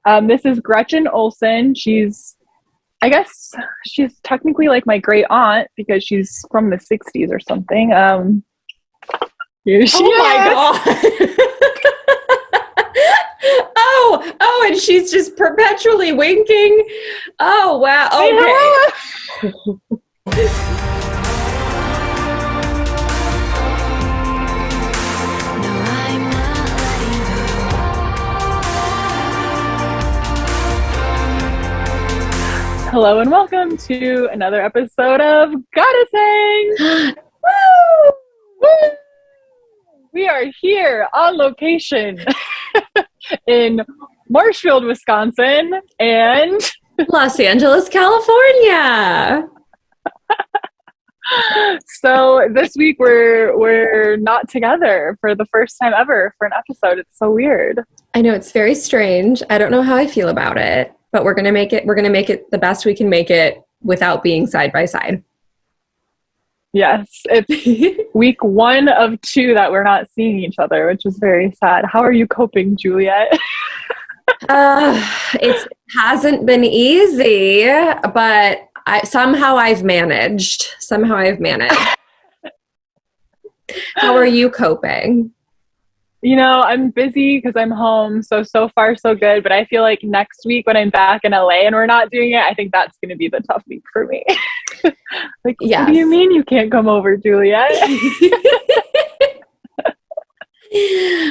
This is Gretchen Olson. I guess she's technically like my great aunt because she's from the 60s or something. Here she is. My God. Oh, and she's just perpetually winking. Oh, wow. Okay. Hello and welcome to another episode of Goddessing. Woo! Woo! We are here on location in Marshfield, Wisconsin, and Los Angeles, California. So this week we're not together for the first time ever for an episode. It's so weird. I know, it's very strange. I don't know how I feel about it, but we're gonna make it the best we can make it without being side by side. Yes, it's week 1 of 2 that we're not seeing each other, which is very sad. How are you coping, Juliet? It hasn't been easy, but somehow I've managed. How are you coping? You know, I'm busy because I'm home, so far so good, but I feel like next week when I'm back in LA and we're not doing it, I think that's going to be the tough week for me. Like, yes. What do you mean you can't come over, Juliet?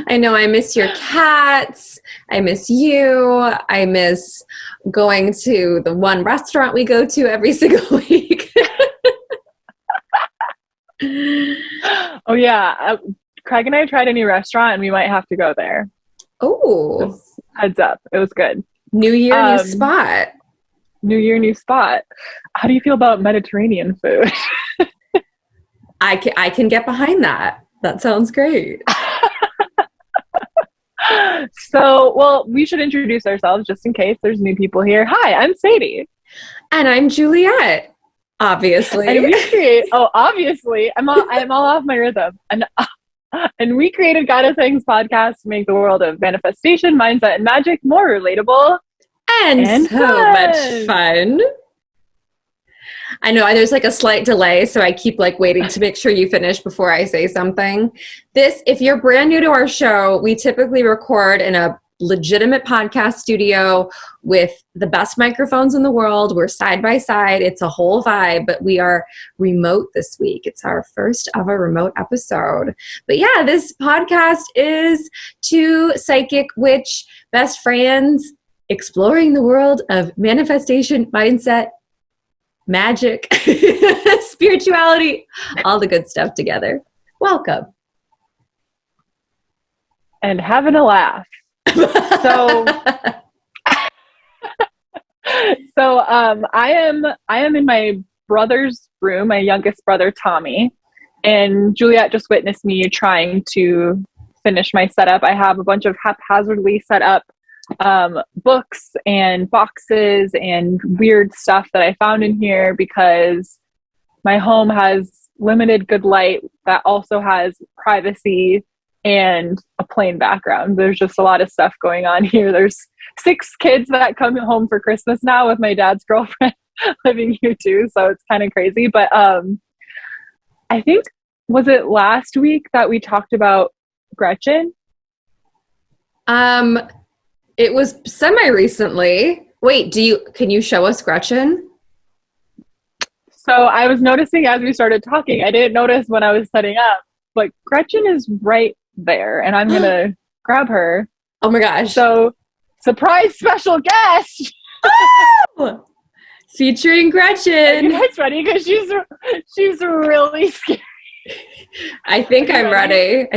I know, I miss your cats. I miss you. I miss going to the one restaurant we go to every single week. Oh, yeah. Craig and I tried a new restaurant and we might have to go there. Oh. Just heads up. It was good. New year, new spot. New year, new spot. How do you feel about Mediterranean food? I can get behind that. That sounds great. So, well, we should introduce ourselves just in case there's new people here. Hi, I'm Sadie. And I'm Juliet. Obviously. Obviously. I'm all off my rhythm. And we created Goddessing's podcast to make the world of manifestation, mindset, and magic more relatable and so much fun. I know there's like a slight delay, so I keep like waiting to make sure you finish before I say something. If you're brand new to our show, we typically record in a legitimate podcast studio with the best microphones in the world. We're side by side. It's a whole vibe, but we are remote this week. It's our first ever remote episode. But yeah, this podcast is two psychic witch best friends exploring the world of manifestation, mindset, magic, spirituality, all the good stuff together. Welcome. And having a laugh. So I am in my brother's room, my youngest brother, Tommy, and Juliet just witnessed me trying to finish my setup. I have a bunch of haphazardly set up books and boxes and weird stuff that I found in here because my home has limited good light that also has privacy and a plain background. There's just a lot of stuff going on here. There's 6 kids that come home for Christmas now with my dad's girlfriend living here too, so it's kind of crazy. But I think, was it last week that we talked about Gretchen? It was semi-recently. Wait, can you show us Gretchen? So I was noticing as we started talking, I didn't notice when I was setting up, but Gretchen is right there, and I'm going to grab her. Oh my gosh. So, surprise special guest! Oh! Featuring Gretchen. Are you guys ready? Because she's really scary. I think I'm ready.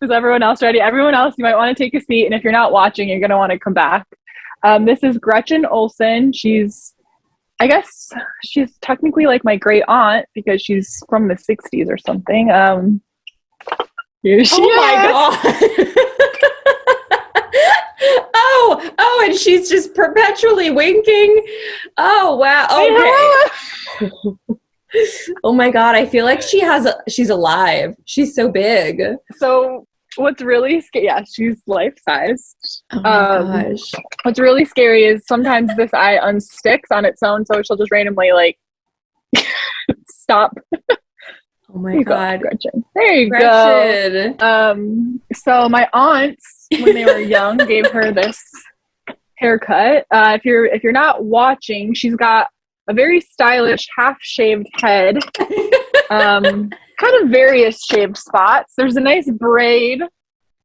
Is everyone else ready? Everyone else, you might want to take a seat, and if you're not watching, you're going to want to come back. This is Gretchen Olson. I guess she's technically like my great aunt because she's from the 60s or something. Here she is. My God. Oh, and she's just perpetually winking. Oh, wow. Okay. Oh my God. I feel like she's alive. She's so big. So what's really scary, yeah, she's life-sized. Oh my gosh. What's really scary is sometimes this eye unsticks on its own, so she'll just randomly like stop. Oh my God. Gretchen. There you Gretchen. go. So my aunts, when they were young, gave her this haircut. If you're not watching, she's got a very stylish half-shaved head. Kind of various shaved spots. There's a nice braid.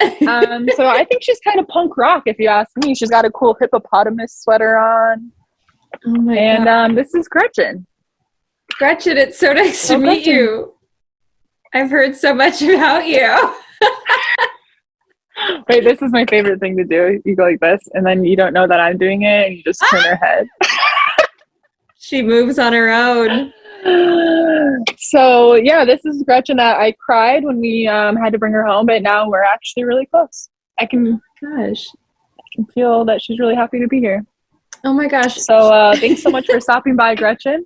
So I think she's kind of punk rock, if you ask me. She's got a cool hippopotamus sweater on. Oh my God. And this is Gretchen. Gretchen, it's so nice to meet you. I've heard so much about you. Wait, this is my favorite thing to do. You go like this, and then you don't know that I'm doing it, and you just turn her head. She moves on her own. So yeah, this is Gretchen that I cried when we had to bring her home, but now we're actually really close. I can feel that she's really happy to be here. Oh my gosh. So thanks so much for stopping by, Gretchen.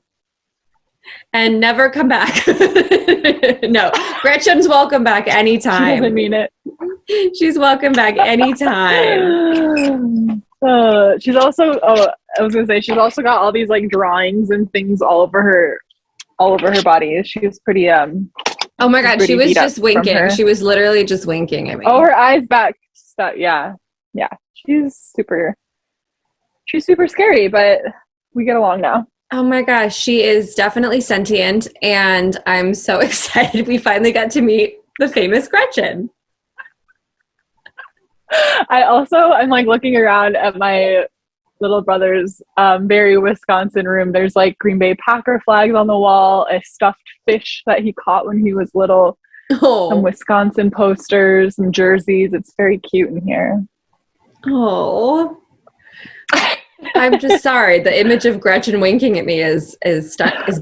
And never come back. No, Gretchen's welcome back anytime. She doesn't mean it. She's welcome back anytime. She's also, I was gonna say, she's also got all these like drawings and things all over her body. She's pretty oh my God, she was just winking. She was literally just winking at me. Oh, her eyes back. Yeah. She's super scary, but we get along now. Oh my gosh, she is definitely sentient, and I'm so excited we finally got to meet the famous Gretchen. I'm like looking around at my little brother's very Wisconsin room. There's like Green Bay Packer flags on the wall, a stuffed fish that he caught when he was little, some Wisconsin posters, some jerseys. It's very cute in here. Oh. I'm just sorry. The image of Gretchen winking at me is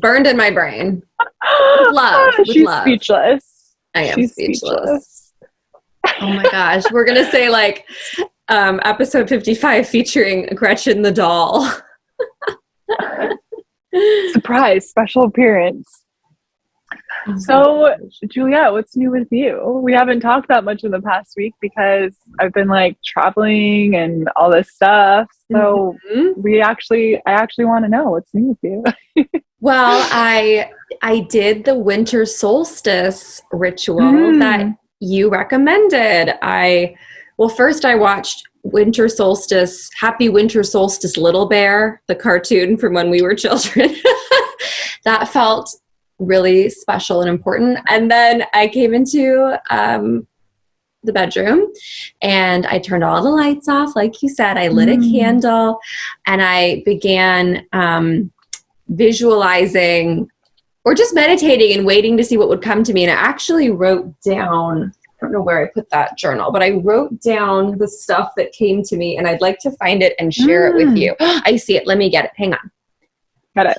burned in my brain. With love. She's speechless. I am speechless. Oh my gosh. We're going to say like episode 55 featuring Gretchen the doll. Surprise, special appearance. So, Juliet, what's new with you? We haven't talked that much in the past week because I've been like traveling and all this stuff. So I actually want to know what's new with you. Well, I did the winter solstice ritual that you recommended. First I watched Happy Winter Solstice Little Bear, the cartoon from when we were children. That felt really special and important. And then I came into the bedroom and I turned all the lights off. Like you said, I lit a candle and I began visualizing or just meditating and waiting to see what would come to me. And I actually wrote down, I don't know where I put that journal, but I wrote down the stuff that came to me and I'd like to find it and share it with you. I see it. Let me get it. Hang on. Got it.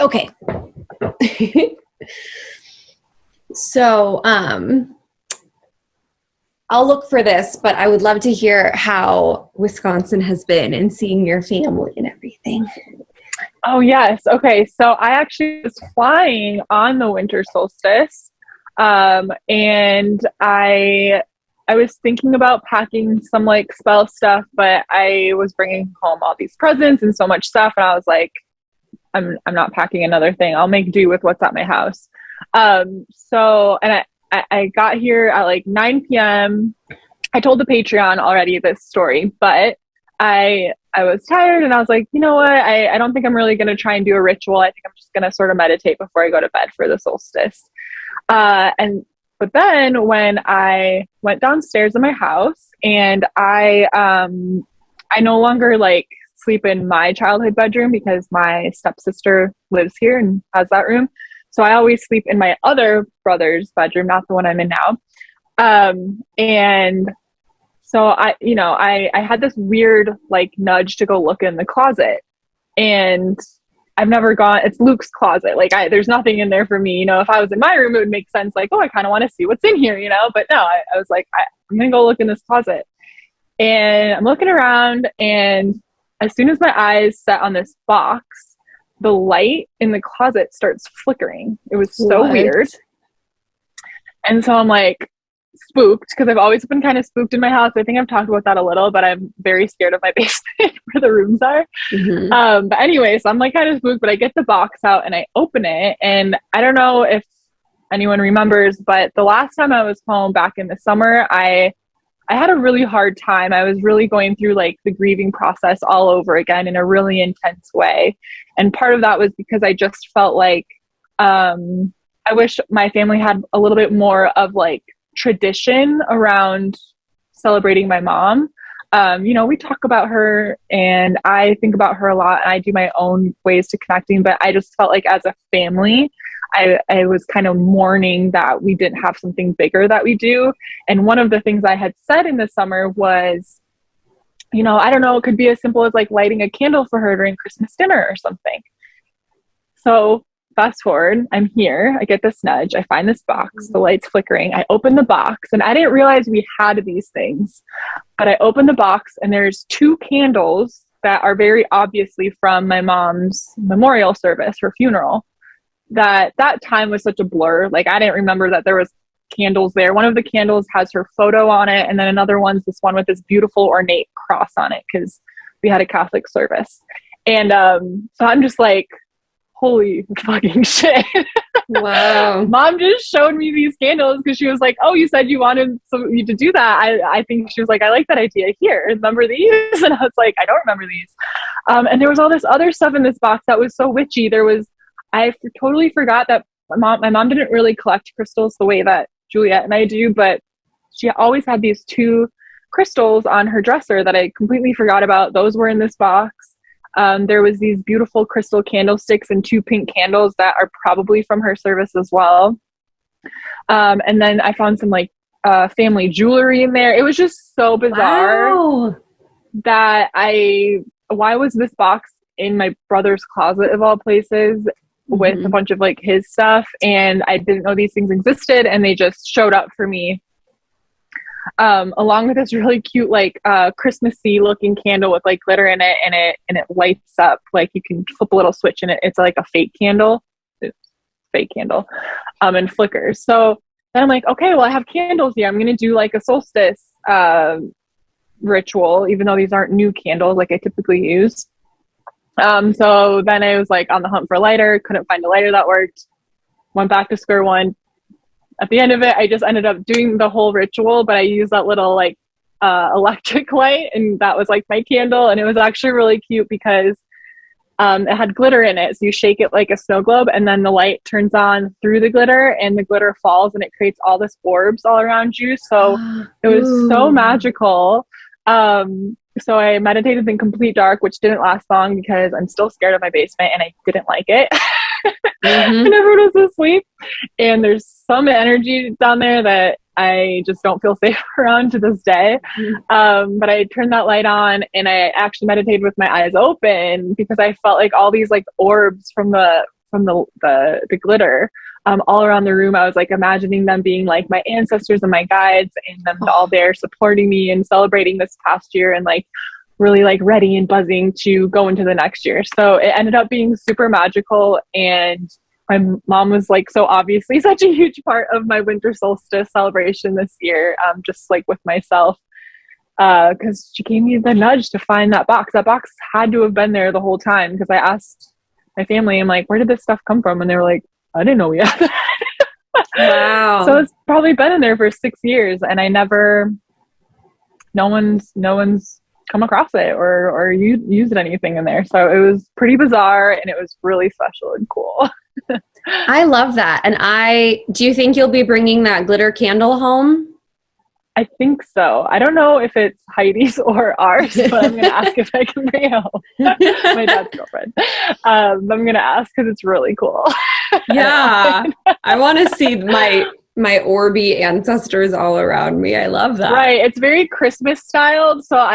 Okay. So, I'll look for this, but I would love to hear how Wisconsin has been and seeing your family and everything. Oh, yes. Okay. So I actually was flying on the winter solstice. And I was thinking about packing some like spell stuff, but I was bringing home all these presents and so much stuff. And I was like, I'm not packing another thing. I'll make do with what's at my house. I got here at like 9 p.m. I told the Patreon already this story, but I was tired and I was like, you know what? I don't think I'm really going to try and do a ritual. I think I'm just going to sort of meditate before I go to bed for the solstice. But then when I went downstairs in my house and I no longer like sleep in my childhood bedroom because my stepsister lives here and has that room. So I always sleep in my other brother's bedroom, not the one I'm in now. And so I had this weird like nudge to go look in the closet, and I've never gone. It's Luke's closet. Like there's nothing in there for me. You know, if I was in my room, it would make sense. Like, oh, I kind of want to see what's in here, you know, but no, I was like, I'm going to go look in this closet, and I'm looking around, and as soon as my eyes set on this box, the light in the closet starts flickering. It was so weird. And so I'm like spooked, because I've always been kind of spooked in my house. I think I've talked about that a little, but I'm very scared of my basement where the rooms are. But anyway, so I'm like kind of spooked, but I get the box out and I open it. And I don't know if anyone remembers, but the last time I was home back in the summer, I had a really hard time. I was really going through like the grieving process all over again in a really intense way. And part of that was because I just felt like I wish my family had a little bit more of like tradition around celebrating my mom. You know, we talk about her and I think about her a lot, and I do my own ways to connecting, but I just felt like as a family, I was kind of mourning that we didn't have something bigger that we do. And one of the things I had said in the summer was, you know, I don't know, it could be as simple as like lighting a candle for her during Christmas dinner or something. So fast forward, I'm here, I get this nudge, I find this box, the light's flickering, I open the box, and I didn't realize we had these things, but I open the box and there's 2 candles that are very obviously from my mom's memorial service, her funeral. That time was such a blur. Like, I didn't remember that there was candles there. One of the candles has her photo on it, and then another one's this one with this beautiful ornate cross on it, because we had a Catholic service. And so I'm just like, holy fucking shit. Wow. Mom just showed me these candles because she was like, oh, you said you wanted you to do that. I think she was like, I like that idea. Here, remember these? And I was like, I don't remember these. And there was all this other stuff in this box that was so witchy. I totally forgot that my mom didn't really collect crystals the way that Juliet and I do, but she always had these 2 crystals on her dresser that I completely forgot about. Those were in this box. There was these beautiful crystal candlesticks and 2 pink candles that are probably from her service as well. And then I found some like family jewelry in there. It was just so bizarre that why was this box in my brother's closet of all places with a bunch of like his stuff, and I didn't know these things existed, and they just showed up for me along with this really cute like Christmassy looking candle with like glitter in it, and it lights up, like you can flip a little switch in it. It's like a fake candle. And flickers. So then I'm like, okay, well, I have candles here, I'm gonna do like a solstice ritual, even though these aren't new candles like I typically use. So then I was like on the hunt for a lighter, couldn't find a lighter that worked, went back to square one. At the end of it, I just ended up doing the whole ritual, but I used that little like electric light, and that was like my candle. And it was actually really cute because it had glitter in it. So you shake it like a snow globe, and then the light turns on through the glitter, and the glitter falls, and it creates all this orbs all around you. So it was so magical. So I meditated in complete dark, which didn't last long because I'm still scared of my basement and I didn't like it. And everyone was asleep. And there's some energy down there that I just don't feel safe around to this day. But I turned that light on and I actually meditated with my eyes open because I felt like all these like orbs from the glitter all around the room. I was like imagining them being like my ancestors and my guides, and them all there supporting me and celebrating this past year, and like really like ready and buzzing to go into the next year. So it ended up being super magical, and my mom was like so obviously such a huge part of my winter solstice celebration this year, just like with myself, because she gave me the nudge to find that box. That box had to have been there the whole time, because I asked my family, I'm like, where did this stuff come from? And they were like, I didn't know we had that. Wow. So it's probably been in there for 6 years, and no one's come across it or used anything in there. So it was pretty bizarre, and it was really special and cool. I love that. And do you think you'll be bringing that glitter candle home? I think so. I don't know if it's Heidi's or ours, but I'm going to ask if I can bring it home. My dad's girlfriend. I'm going to ask because it's really cool. Yeah. I want to see my Orby ancestors all around me. I love that. Right. It's very Christmas styled. So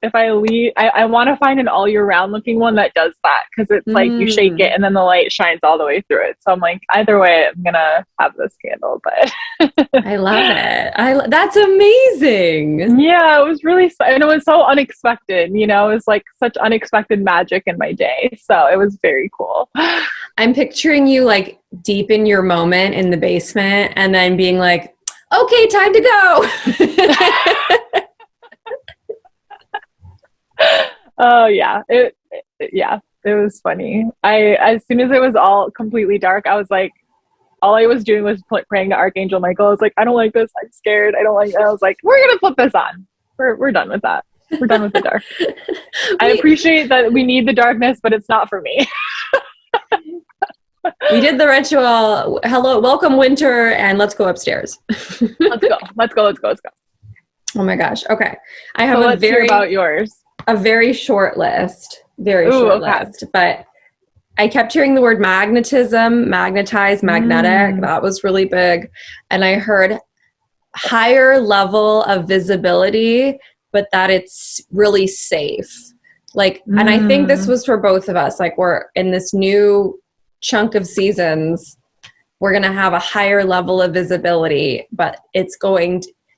if if I leave, I want to find an all year round looking one that does that, because it's like you shake it and then the light shines all the way through it. So I'm like, either way, I'm gonna have this candle. But I love it. That's amazing. Yeah, it was really, and it was so unexpected. You know, it was like such unexpected magic in my day. So it was very cool. I'm picturing you like deep in your moment in the basement, and then being like, okay, time to go. Oh yeah. It was funny. As soon as it was all completely dark, I was like, all I was doing was praying to Archangel Michael. I was like, I don't like this. I'm scared. I don't like it. I was like, we're going to flip this on. We're done with that. We're done with the dark. I appreciate that we need the darkness, but it's not for me. We did the ritual. Hello, welcome winter, and let's go upstairs. Let's go. Oh my gosh. Okay. I have let's hear about yours. A very short list. List. But I kept hearing the word magnetism, magnetize, magnetic. That was really big. And I heard higher level of visibility, but that it's really safe. Like, and I think this was for both of us. Like, we're in this new chunk of seasons. We're going to have a higher level of visibility, but it's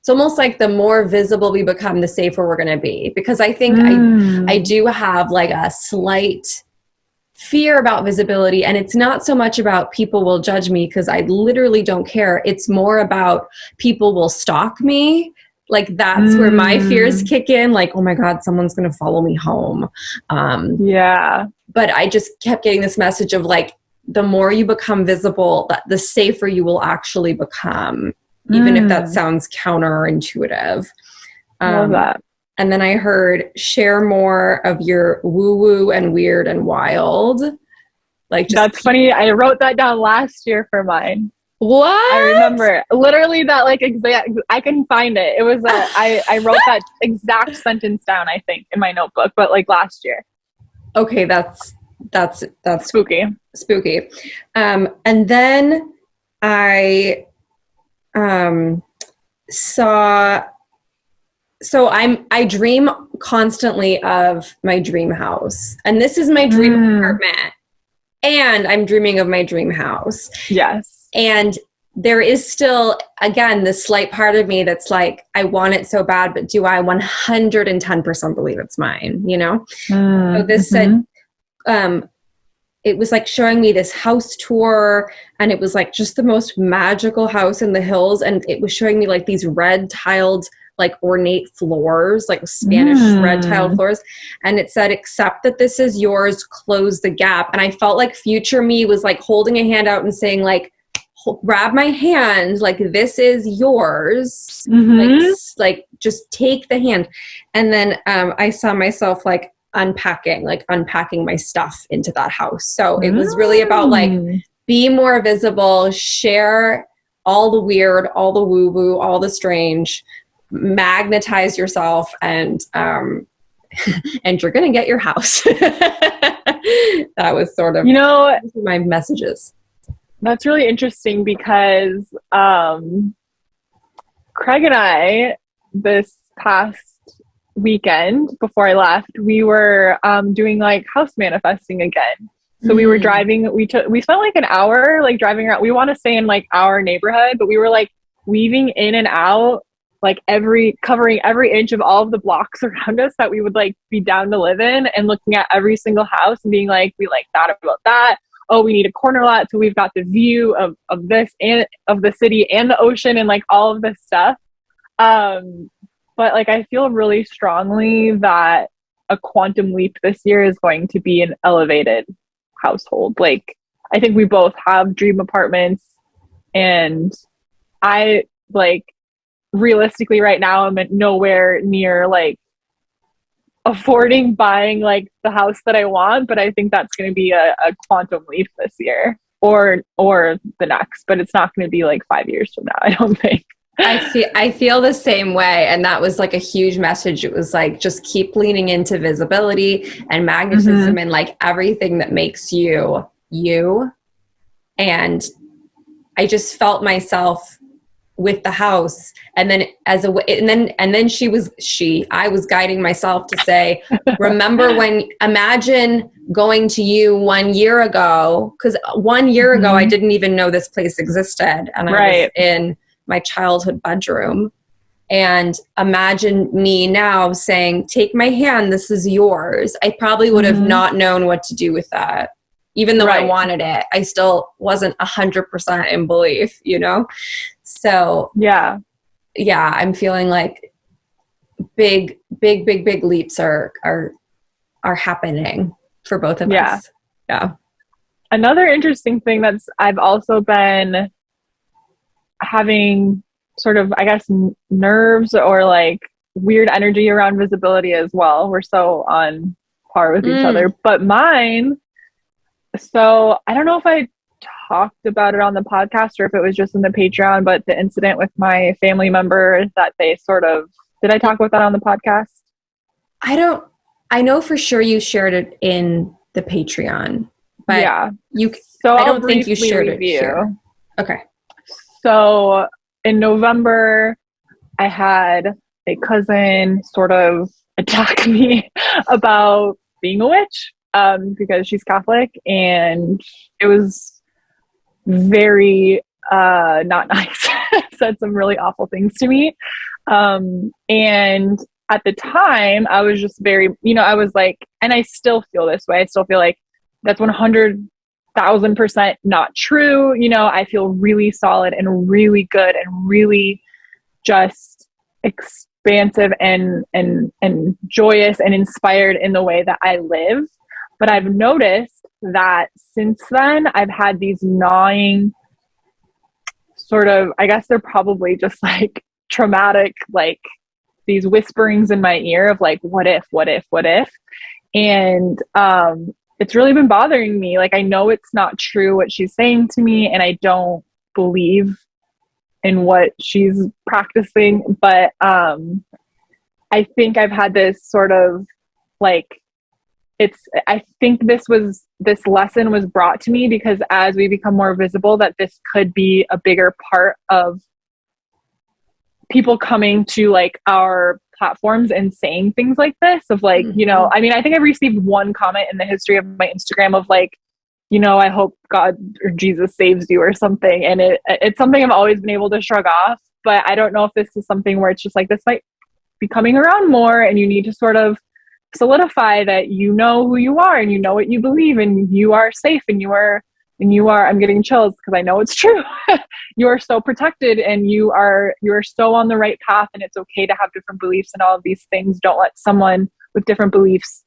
almost like the more visible we become, the safer we're going to be. Because I think I do have like a slight fear about visibility, and it's not so much about people will judge me, because I literally don't care. It's more about people will stalk me. Like, that's where my fears kick in. Like, oh my God, someone's going to follow me home. But I just kept getting this message of like, the more you become visible, the safer you will actually become, even if that sounds counterintuitive. Love that. And then I heard share more of your woo-woo and weird and wild. Like, that's funny. I wrote that down last year for mine. What? I remember literally that, like, exact. I can find it. It was I wrote that exact sentence down, I think, in my notebook, but like last year. Okay, that's spooky. And then I I dream constantly of my dream house, and this is my dream apartment, and I'm dreaming of my dream house. Yes. And there is still, again, this slight part of me that's like, I want it so bad, but do I 110% believe it's mine, you know? So this said, it was like showing me this house tour, and it was like just the most magical house in the hills. And it was showing me like these red tiled, like ornate floors, like Spanish red tiled floors. And it said, accept that this is yours, close the gap. And I felt like future me was like holding a hand out and saying like, grab my hand, like this is yours, like just take the hand. And then I saw myself like unpacking my stuff into that house. So it was really about like, be more visible, share all the weird, all the woo woo, all the strange, magnetize yourself, and and you're gonna get your house. That was sort of, my messages. That's really interesting, because Craig and I, this past weekend before I left, we were doing like house manifesting again. So we were driving, we spent like an hour like driving around. We want to stay in like our neighborhood, but we were like weaving in and out, like covering every inch of all of the blocks around us that we would like be down to live in, and looking at every single house and being like, we like thought about that. Oh, we need a corner lot, so we've got the view of this and of the city and the ocean and like all of this stuff. But like, I feel really strongly that a quantum leap this year is going to be an elevated household. Like, I think we both have dream apartments, and I like realistically right now I'm at nowhere near like affording buying like the house that I want, but I think that's going to be a quantum leap this year or the next, but it's not going to be like 5 years from now, I don't think. I feel the same way. And that was like a huge message. It was like, just keep leaning into visibility and magnetism and like everything that makes you, you. And I just felt myself with the house. And then I was guiding myself to say, imagine going to you 1 year ago, because 1 year ago, I didn't even know this place existed. And I was in my childhood bedroom. And imagine me now saying, take my hand, this is yours. I probably would have not known what to do with that. Even though I wanted it, I still wasn't 100% in belief, you know? So yeah, I'm feeling like big leaps are happening for both of us. Yeah. Another interesting thing I've also been having sort of, I guess, nerves or like weird energy around visibility as well. We're so on par with each other, but mine. So I don't know if I talked about it on the podcast or if it was just in the Patreon, but the incident with my family member that they did I talk about that on the podcast? I know for sure you shared it in the Patreon, but I don't think you shared it here. Okay. So in November, I had a cousin sort of attack me about being a witch. Because she's Catholic, and it was very not nice. Said some really awful things to me. And at the time, I was just very, I was like, and I still feel this way. I still feel like that's 100,000% not true. I feel really solid and really good and really just expansive and joyous and inspired in the way that I live. But I've noticed that since then, I've had these gnawing sort of, I guess they're probably just like traumatic, like these whisperings in my ear of like, what if? And it's really been bothering me. Like, I know it's not true what she's saying to me, and I don't believe in what she's practicing. But I think I've had this sort of like, I think this lesson was brought to me because as we become more visible, that this could be a bigger part of people coming to like our platforms and saying things like this of like, I mean, I think I've received one comment in the history of my Instagram of like, I hope God or Jesus saves you or something. And it's something I've always been able to shrug off, but I don't know if this is something where it's just like, this might be coming around more and you need to sort of solidify that you know who you are and you know what you believe and you are safe and you are I'm getting chills because I know it's true. You are so protected and you are so on the right path, and it's okay to have different beliefs and all of these things. Don't let someone with different beliefs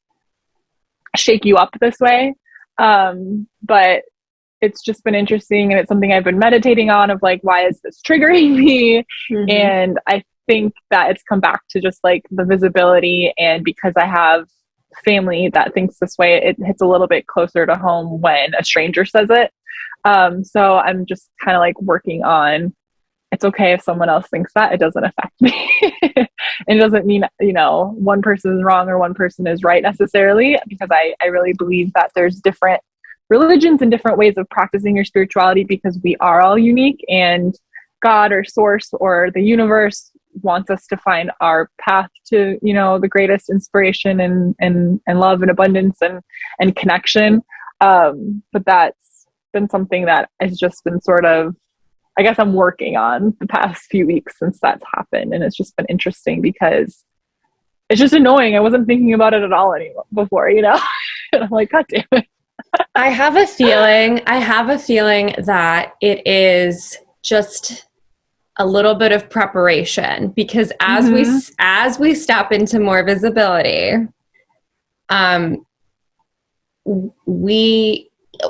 shake you up this way. But it's just been interesting, and it's something I've been meditating on of like, why is this triggering me? And I think that it's come back to just like the visibility, and because I have family that thinks this way, it hits a little bit closer to home when a stranger says it. So I'm just kind of like working on, it's okay if someone else thinks that, it doesn't affect me. And it doesn't mean, one person is wrong or one person is right necessarily, because I really believe that there's different religions and different ways of practicing your spirituality, because we are all unique, and God or source or the universe wants us to find our path to, the greatest inspiration and love and abundance and connection. But that's been something that has just been sort of, I guess I'm working on the past few weeks since that's happened. And it's just been interesting because it's just annoying. I wasn't thinking about it at all anymore before, And I'm like, God damn it. I have a feeling that it is just a little bit of preparation, because as we step into more visibility,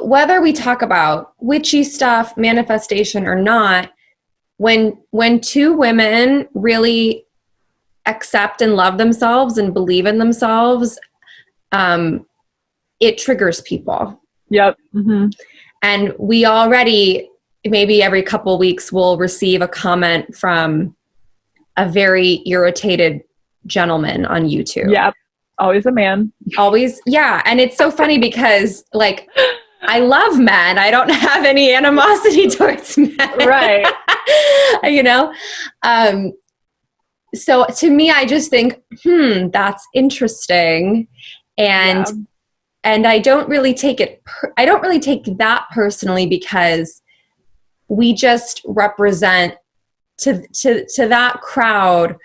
whether we talk about witchy stuff, manifestation or not, when two women really accept and love themselves and believe in themselves, it triggers people. Yep. And we already, maybe every couple weeks, will receive a comment from a very irritated gentleman on YouTube. Yep. Always a man. Always. Yeah. And it's so funny because like I love men. I don't have any animosity towards men. Right. You know? So to me, I just think, that's interesting. And I don't really take it, I don't really take that personally, because we just represent to that crowd,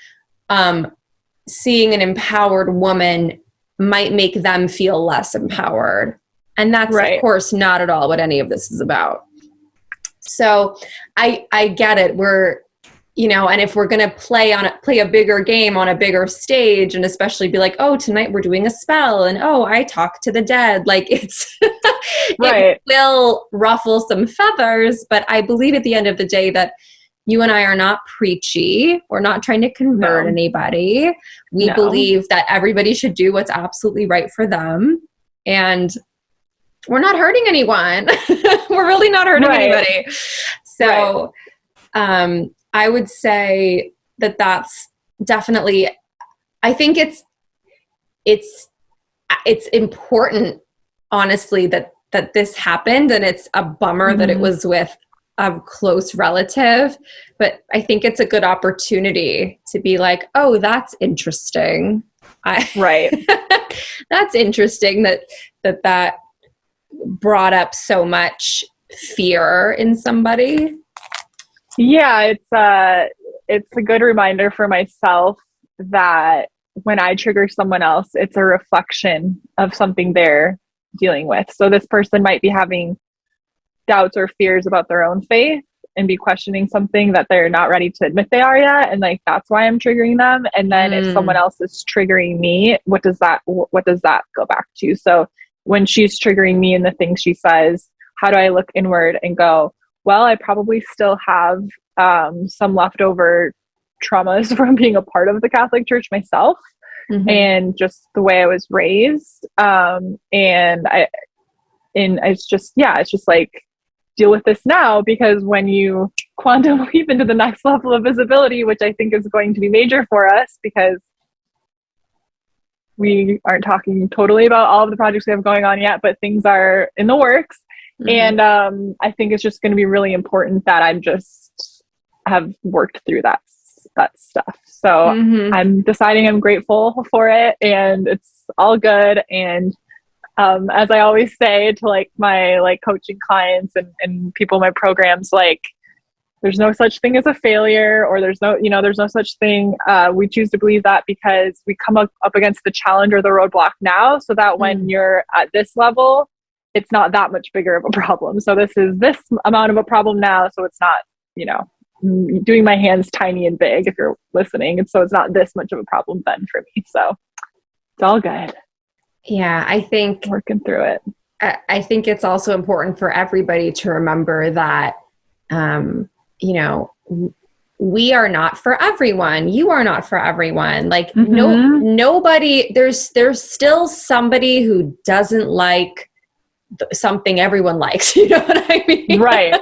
seeing an empowered woman might make them feel less empowered. And that's of course not at all what any of this is about. So I get it. We're, you know, and if we're going to play a bigger game on a bigger stage, and especially be like, oh, tonight we're doing a spell, and oh, I talk to the dead. Like it's, it will ruffle some feathers, but I believe at the end of the day that you and I are not preachy. We're not trying to convert anybody. We believe that everybody should do what's absolutely right for them. And we're not hurting anyone. We're really not hurting anybody. So, I would say that that's definitely, I think it's important, honestly, that this happened, and it's a bummer that it was with a close relative, but I think it's a good opportunity to be like, oh, that's interesting. That's interesting that brought up so much fear in somebody. Yeah, it's a good reminder for myself that when I trigger someone else, it's a reflection of something they're dealing with. So this person might be having doubts or fears about their own faith and be questioning something that they're not ready to admit they are yet. And like, that's why I'm triggering them. And then if someone else is triggering me, what does that go back to? So when she's triggering me and the things she says, how do I look inward and go, well, I probably still have some leftover traumas from being a part of the Catholic Church myself, and just the way I was raised. And it's just like, deal with this now, because when you quantum leap into the next level of visibility, which I think is going to be major for us, because we aren't talking totally about all of the projects we have going on yet, but things are in the works. And I think it's just going to be really important that I'm just have worked through that stuff. So I'm deciding I'm grateful for it, and it's all good. And as I always say to like my like coaching clients and people in my programs, like there's no such thing as a failure, or there's no such thing. We choose to believe that because we come up against the challenge or the roadblock now, so that when you're at this level, it's not that much bigger of a problem. So this is this amount of a problem now. So it's not, doing my hands tiny and big, if you're listening. And so it's not this much of a problem then for me. So it's all good. Yeah. I think working through it. I think it's also important for everybody to remember that, we are not for everyone. You are not for everyone. Like nobody, there's still somebody who doesn't like something everyone likes, you know what I mean? Right.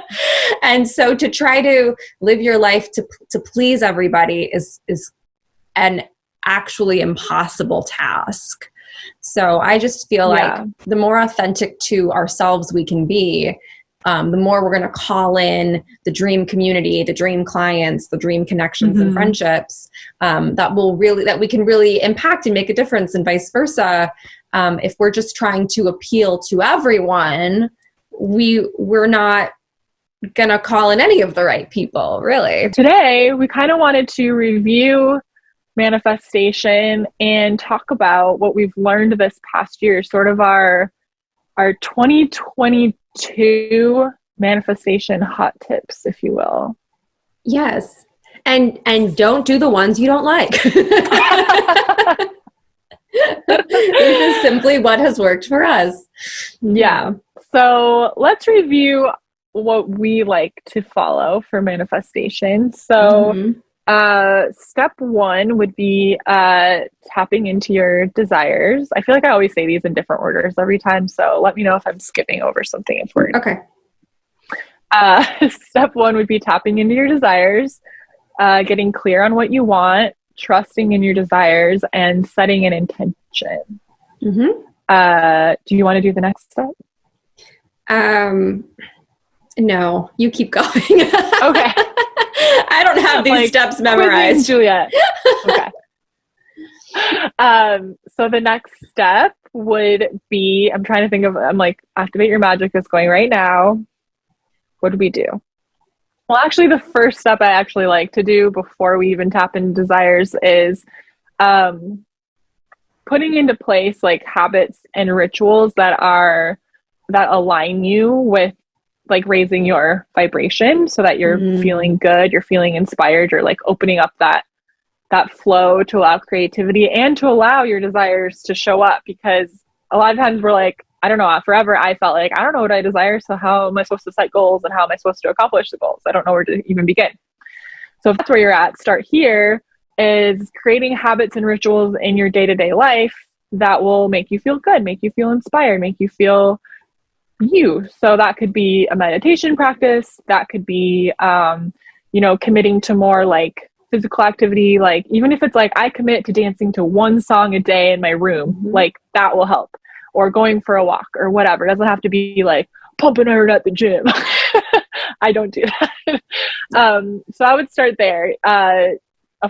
And so to try to live your life to please everybody is an actually impossible task. So I just feel like the more authentic to ourselves we can be, the more we're going to call in the dream community, the dream clients, the dream connections and friendships, that we can really impact and make a difference, and vice versa. If we're just trying to appeal to everyone, we're not going to call in any of the right people, really. Today, we kind of wanted to review manifestation and talk about what we've learned this past year, sort of our 2022 manifestation hot tips, if you will. Yes. And don't do the ones you don't like. This is simply what has worked for us. Yeah. So let's review what we like to follow for manifestation. So step one would be tapping into your desires. I feel like I always say these in different orders every time, so let me know if I'm skipping over something important. Okay. Step one would be tapping into your desires, getting clear on what you want, trusting in your desires, and setting an intention. Do you want to do the next step? No, you keep going. Okay. I don't have these steps memorized. Juliet. Okay. So the next step would be, I'm trying to think of, I'm like, activate your magic is going right now. What do we do? Well, actually, the first step I actually like to do before we even tap into desires is putting into place like habits and rituals that align you with like raising your vibration so that you're feeling good, you're feeling inspired, you're like opening up that flow to allow creativity and to allow your desires to show up. Because a lot of times we're like, I don't know, forever I felt like, I don't know what I desire, so how am I supposed to set goals and how am I supposed to accomplish the goals? I don't know where to even begin. So if that's where you're at, start here, is creating habits and rituals in your day-to-day life that will make you feel good, make you feel inspired, make you feel you. So that could be a meditation practice, that could be committing to more like physical activity, like even if it's like I commit to dancing to one song a day in my room, like that will help, or going for a walk or whatever. It doesn't have to be like pumping iron at the gym. I don't do that. So I would start there. A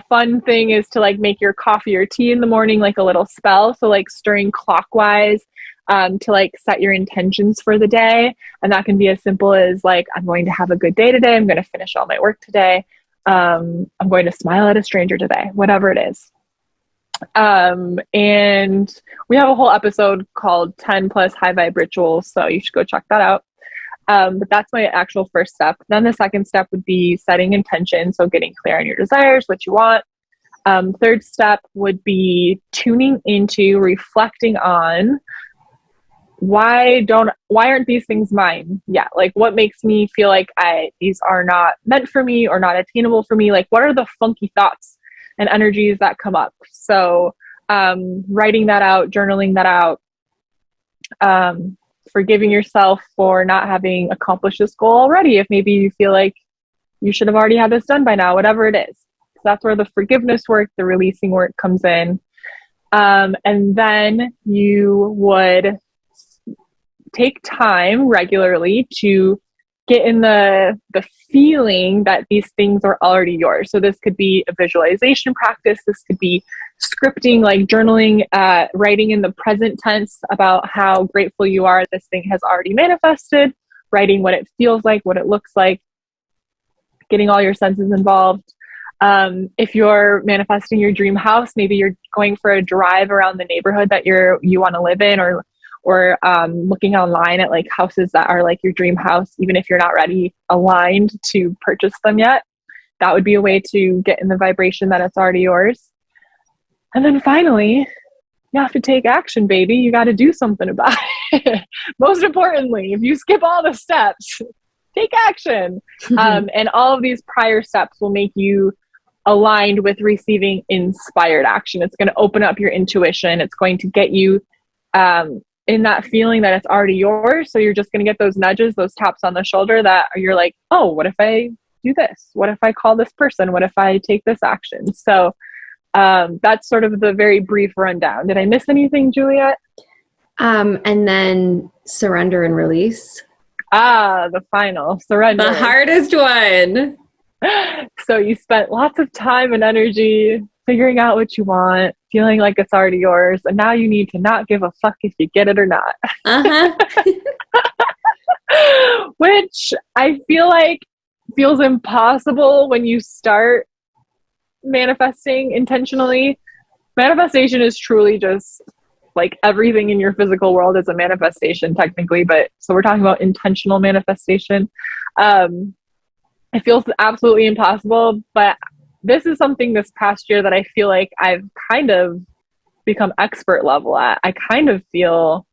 fun thing is to like make your coffee or tea in the morning like a little spell, so like stirring clockwise to like set your intentions for the day. And that can be as simple as like, I'm going to have a good day today, I'm going to finish all my work today, I'm going to smile at a stranger today, whatever it is. And we have a whole episode called 10 plus high vibe rituals, so you should go check that out. But that's my actual first step. Then the second step would be setting intention, so getting clear on your desires, what you want. Third step would be tuning into, reflecting on, why aren't these things mine? Yeah, like what makes me feel like these are not meant for me or not attainable for me? Like what are the funky thoughts and energies that come up? So writing that out, journaling that out, forgiving yourself for not having accomplished this goal already. If maybe you feel like you should have already had this done by now, whatever it is. So that's where the forgiveness work, the releasing work comes in. And then you would take time regularly to get in the feeling that these things are already yours. So this could be a visualization practice. This could be scripting, like journaling, writing in the present tense about how grateful you are this thing has already manifested, writing what it feels like, what it looks like, getting all your senses involved. If you're manifesting your dream house, maybe you're going for a drive around the neighborhood that you want to live in, or looking online at like houses that are like your dream house, even if you're not ready, aligned to purchase them yet. That would be a way to get in the vibration that it's already yours. And then finally, you have to take action, baby. You got to do something about it. Most importantly, if you skip all the steps, take action. And all of these prior steps will make you aligned with receiving inspired action. It's going to open up your intuition. It's going to get you in that feeling that it's already yours. So you're just going to get those nudges, those taps on the shoulder that you're like, oh, what if I do this? What if I call this person? What if I take this action? So that's sort of the very brief rundown. Did I miss anything, Juliet? And then surrender and release. The final surrender. The hardest one. So you spent lots of time and energy figuring out what you want, feeling like it's already yours, and now you need to not give a fuck if you get it or not. Which I feel like feels impossible when you start manifesting intentionally. Manifestation is truly just like everything in your physical world is a manifestation technically, but so we're talking about intentional manifestation. It feels absolutely impossible, but this is something this past year that I feel like I've kind of become expert level at. I kind of feel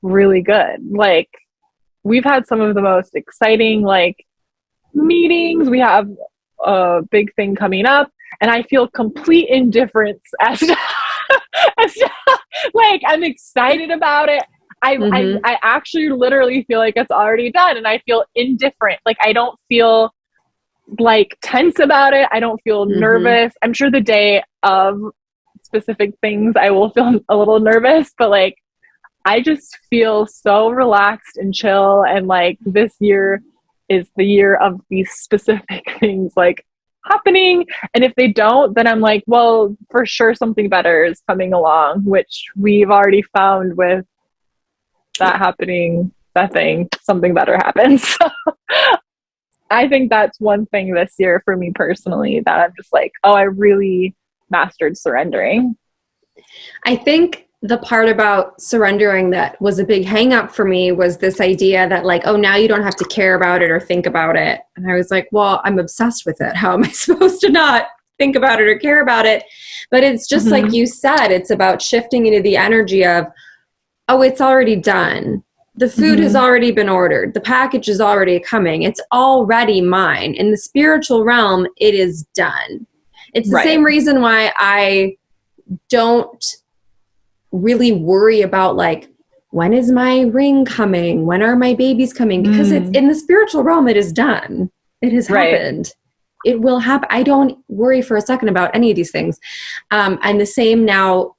really good. Like we've had some of the most exciting like meetings. We have a big thing coming up and I feel complete indifference as to like I'm excited about it. I actually literally feel like it's already done and I feel indifferent. Like I don't feel like tense about it. I don't feel nervous. I'm sure the day of specific things I will feel a little nervous, but like I just feel so relaxed and chill. And like this year is the year of these specific things like happening. And if they don't, then I'm like, well, for sure something better is coming along, which we've already found with that happening, that thing, something better happens. So I think that's one thing this year for me personally that I'm just like, oh, I really mastered surrendering. I think the part about surrendering that was a big hang up for me was this idea that like, oh, now you don't have to care about it or think about it. And I was like, well, I'm obsessed with it. How am I supposed to not think about it or care about it? But it's just like you said, it's about shifting into the energy of, oh, it's already done. The food has already been ordered. The package is already coming. It's already mine. In the spiritual realm, it is done. It's the same reason why I don't really worry about like, when is my ring coming? When are my babies coming? Because it's in the spiritual realm, it is done. It has happened. It will happen. I don't worry for a second about any of these things. And the same now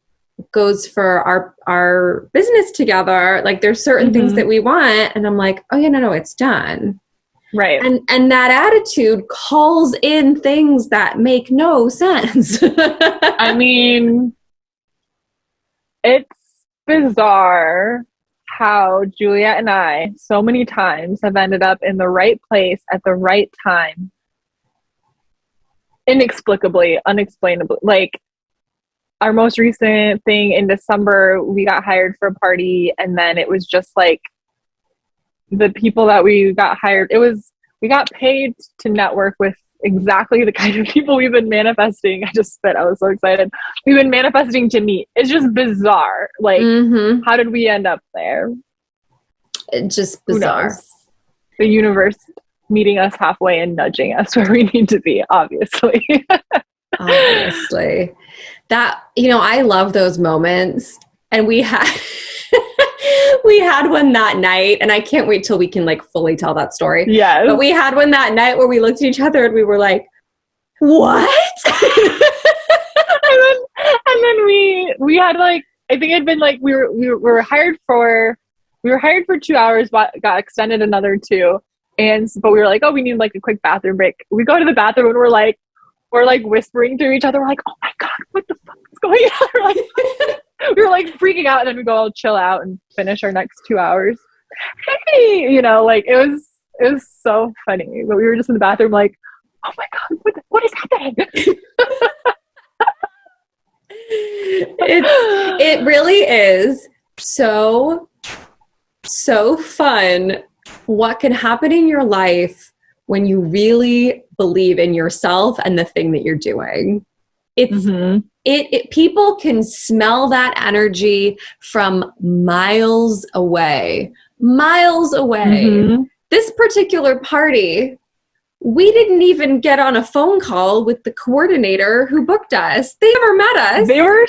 goes for our business together. Like there's certain things that we want and I'm like, oh yeah, no, it's done. Right. And that attitude calls in things that make no sense. I mean, it's bizarre how Juliet and I so many times have ended up in the right place at the right time. Inexplicably, unexplainably. Like our most recent thing in December, we got hired for a party and then it was just like the people that we got hired, we got paid to network with exactly the kind of people we've been manifesting. I just spit. I was so excited. We've been manifesting to meet. It's just bizarre. Like, how did we end up there? It's just bizarre. The universe meeting us halfway and nudging us where we need to be, obviously. Obviously. That, I love those moments. And we had we had one that night, and I can't wait till we can like fully tell that story. Yes. But we had one that night where we looked at each other and we were like, what? and then we had like, I think it'd been like we were hired for 2 hours, but got extended another 2. But we were like, oh, we need like a quick bathroom break. We go to the bathroom and we're like whispering to each other. We're like, oh my God, what the fuck is going on? We're like, we were like freaking out, and then we go all chill out and finish our next 2 hours. Hey, like it was so funny. But we were just in the bathroom like, oh my God, what is happening? It really is so fun what can happen in your life when you really believe in yourself and the thing that you're doing. It's people can smell that energy from miles away. This particular party, we didn't even get on a phone call with the coordinator who booked us. They never met us. They were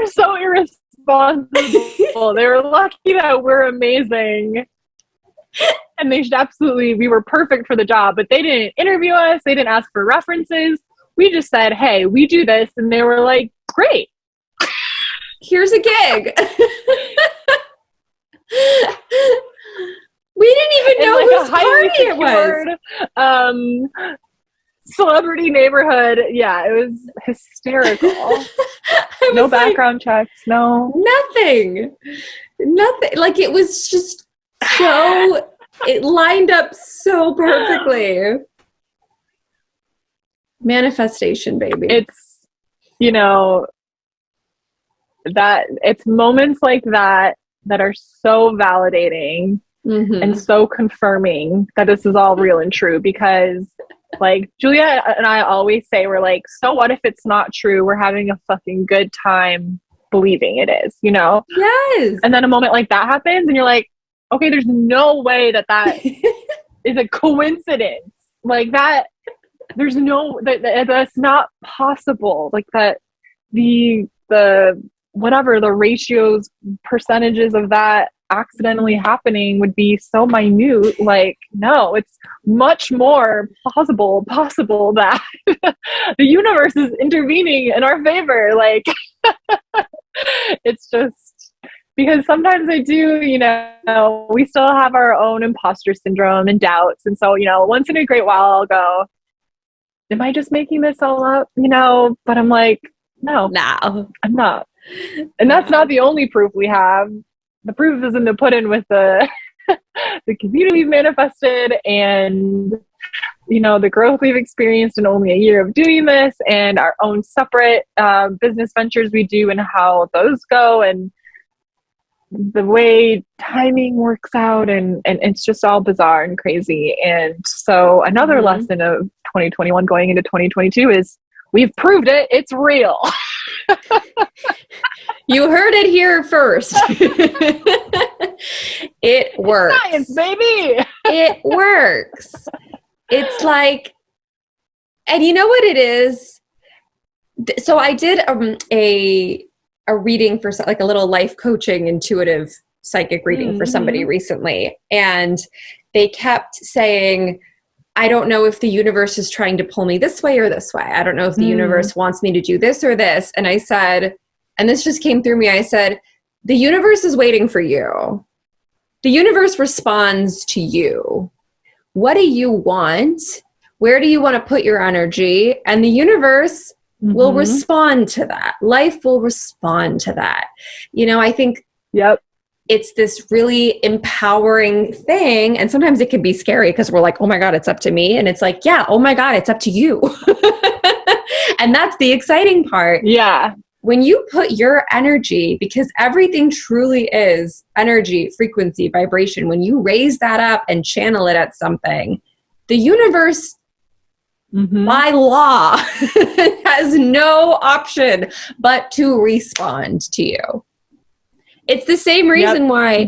so irresponsible. They were lucky that we're amazing. And we were perfect for the job, but they didn't interview us. They didn't ask for references. We just said, hey, we do this. And they were like, great. Here's a gig. We didn't even know like whose party it was. Celebrity neighborhood. Yeah, it was hysterical. No background checks. No. Nothing. Like it was just so, it lined up so perfectly. Manifestation, baby. It's, that it's moments like that are so validating and so confirming that this is all real and true, because like Julia and I always say, we're like, so what if it's not true? We're having a fucking good time believing it is, Yes. And then a moment like that happens and you're like, okay, there's no way that is a coincidence. Like that, there's that's not possible. Like that, the whatever the ratios, percentages of that accidentally happening would be so minute. Like, no, it's much more possible that the universe is intervening in our favor. Like, it's just because sometimes I do, we still have our own imposter syndrome and doubts. And so, once in a great while, I'll go, am I just making this all up? But I'm like, no, I'm not. And that's not the only proof we have. The proof is in the pudding with the community we've manifested and, the growth we've experienced in only a year of doing this, and our own separate business ventures we do and how those go, and the way timing works out, and it's just all bizarre and crazy. And so another lesson of 2021 going into 2022 is we've proved it. It's real. You heard it here first. It works. Science, baby. It works. It's like, and you know what it is? So I did a reading for like a little life coaching, intuitive psychic reading for somebody recently. And they kept saying, I don't know if the universe is trying to pull me this way or this way. I don't know if the universe wants me to do this or this. And I said, and this just came through me, I said, the universe is waiting for you. The universe responds to you. What do you want? Where do you want to put your energy? And the universe will respond to that. Life will respond to that. I think it's this really empowering thing. And sometimes it can be scary because we're like, oh my God, it's up to me. And it's like, yeah, oh my God, it's up to you. And that's the exciting part. Yeah. When you put your energy, because everything truly is energy, frequency, vibration, when you raise that up and channel it at something, the universe, by law, has no option but to respond to you. It's the same reason why,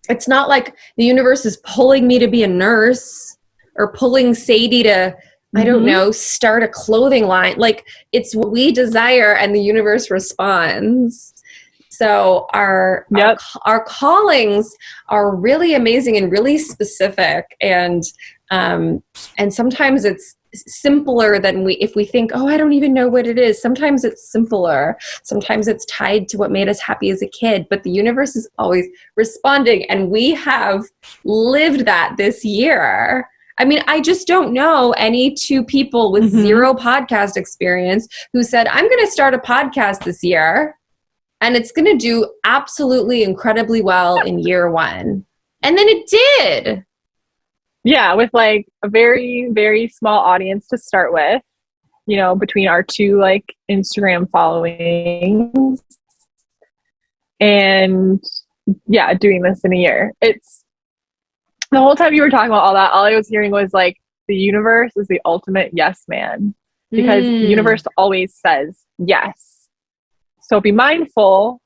it's not like the universe is pulling me to be a nurse or pulling Sadie to, I don't know, start a clothing line. Like, it's what we desire and the universe responds. So our callings are really amazing and really specific. And sometimes it's simpler than if we think, oh, I don't even know what it is. Sometimes it's simpler. Sometimes it's tied to what made us happy as a kid, but the universe is always responding. And we have lived that this year. I mean, I just don't know any two people with zero podcast experience who said, I'm going to start a podcast this year and it's going to do absolutely incredibly well in year one. And then it did. Yeah, with like a very, very small audience to start with, between our two like Instagram followings, and doing this in a year. It's the whole time you were talking about all that, all I was hearing was like, the universe is the ultimate yes man, because the universe always says yes. So be mindful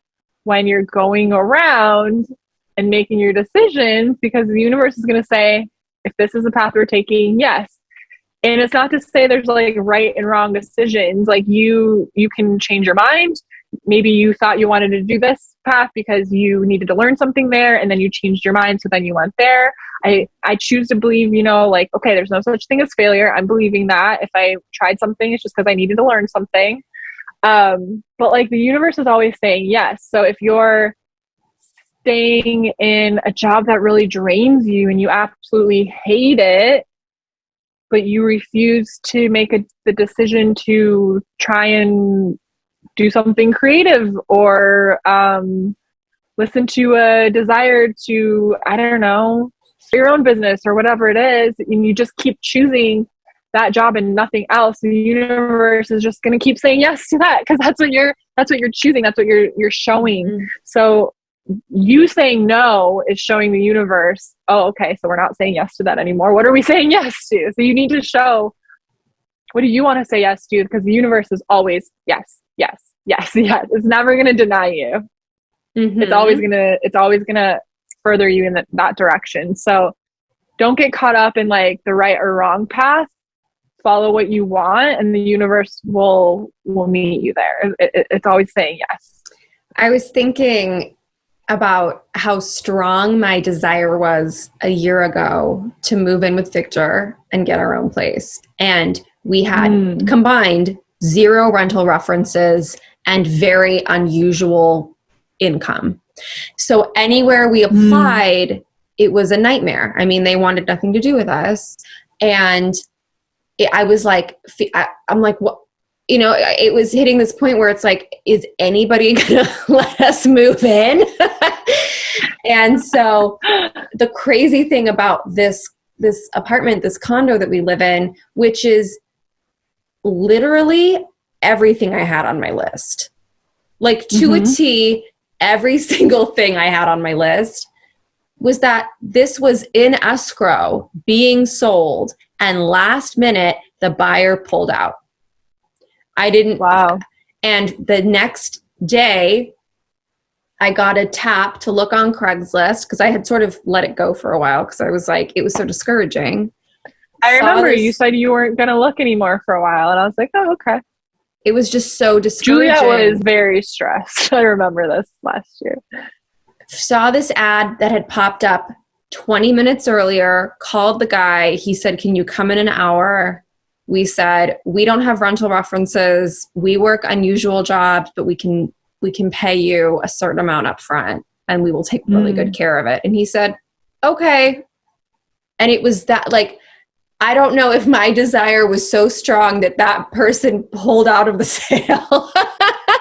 when you're going around and making your decisions, because the universe is going to say, if this is the path we're taking, yes. And it's not to say there's like right and wrong decisions. Like you can change your mind. Maybe you thought you wanted to do this path because you needed to learn something there, and then you changed your mind, so then you went there. I choose to believe, like, okay, there's no such thing as failure. I'm believing that if I tried something, it's just because I needed to learn something. But like the universe is always saying yes. So if you're staying in a job that really drains you and you absolutely hate it, but you refuse to make the decision to try and do something creative, or listen to a desire to, I don't know, start your own business or whatever it is, and you just keep choosing that job and nothing else, the universe is just going to keep saying yes to that, because that's what you're choosing, that's what you're showing. So you saying no is showing the universe, oh, okay, so we're not saying yes to that anymore. What are we saying yes to? So you need to show, what do you want to say yes to? Because the universe is always yes, yes, yes, yes. It's never going to deny you. It's always gonna further you in that direction. So don't get caught up in like the right or wrong path. Follow what you want, and the universe will meet you there. It's always saying yes. I was thinking about how strong my desire was a year ago to move in with Victor and get our own place. And we had combined 0 rental references and very unusual income. So anywhere we applied, it was a nightmare. I mean, they wanted nothing to do with us. And I was like, I'm like, what? You know, it was hitting this point where it's like, is anybody going to let us move in? And so the crazy thing about this apartment, this condo that we live in, which is literally everything I had on my list, like to a T, every single thing I had on my list, was that this was in escrow being sold, and last minute the buyer pulled out. I didn't. Wow. And the next day I got a tap to look on Craigslist, because I had sort of let it go for a while because I was like, it was so discouraging. I remember you said you weren't going to look anymore for a while, and I was like, oh, okay. It was just so discouraging. Juliet was very stressed. I remember this last year. Saw this ad that had popped up 20 minutes earlier, called the guy. He said, can you come in an hour? We said, we don't have rental references. We work unusual jobs, but we can pay you a certain amount up front, and we will take really good care of it. And he said, okay. And it was that, like, I don't know if my desire was so strong that person pulled out of the sale.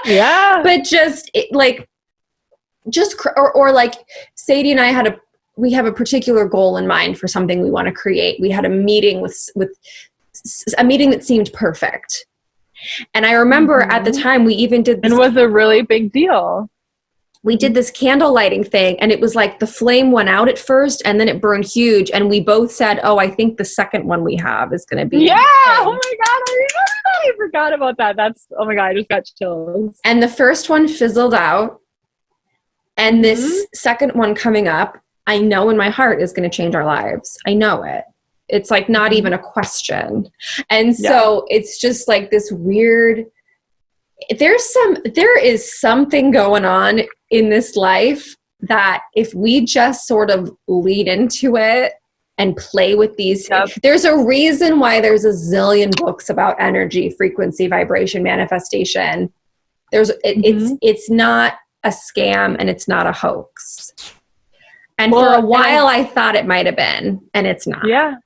Yeah. But or like Sadie and I we have a particular goal in mind for something we want to create. We had a meeting with a meeting that seemed perfect. And I remember at the time we even did this. And was a really big deal. We did this candle lighting thing, and it was like the flame went out at first and then it burned huge. And we both said, oh, I think the second one we have is going to be. Yeah. Oh my God. I remember that. I forgot about that. Oh my God. I just got chills. And the first one fizzled out. And this second one coming up, I know in my heart is going to change our lives. I know it. It's like not even a question. And so it's just like this weird, there is something going on in this life that if we just sort of lead into it and play with these, there's a reason why there's a zillion books about energy, frequency, vibration, manifestation. It's not a scam, and it's not a hoax. And for a while I thought it might have been, and it's not. Yeah.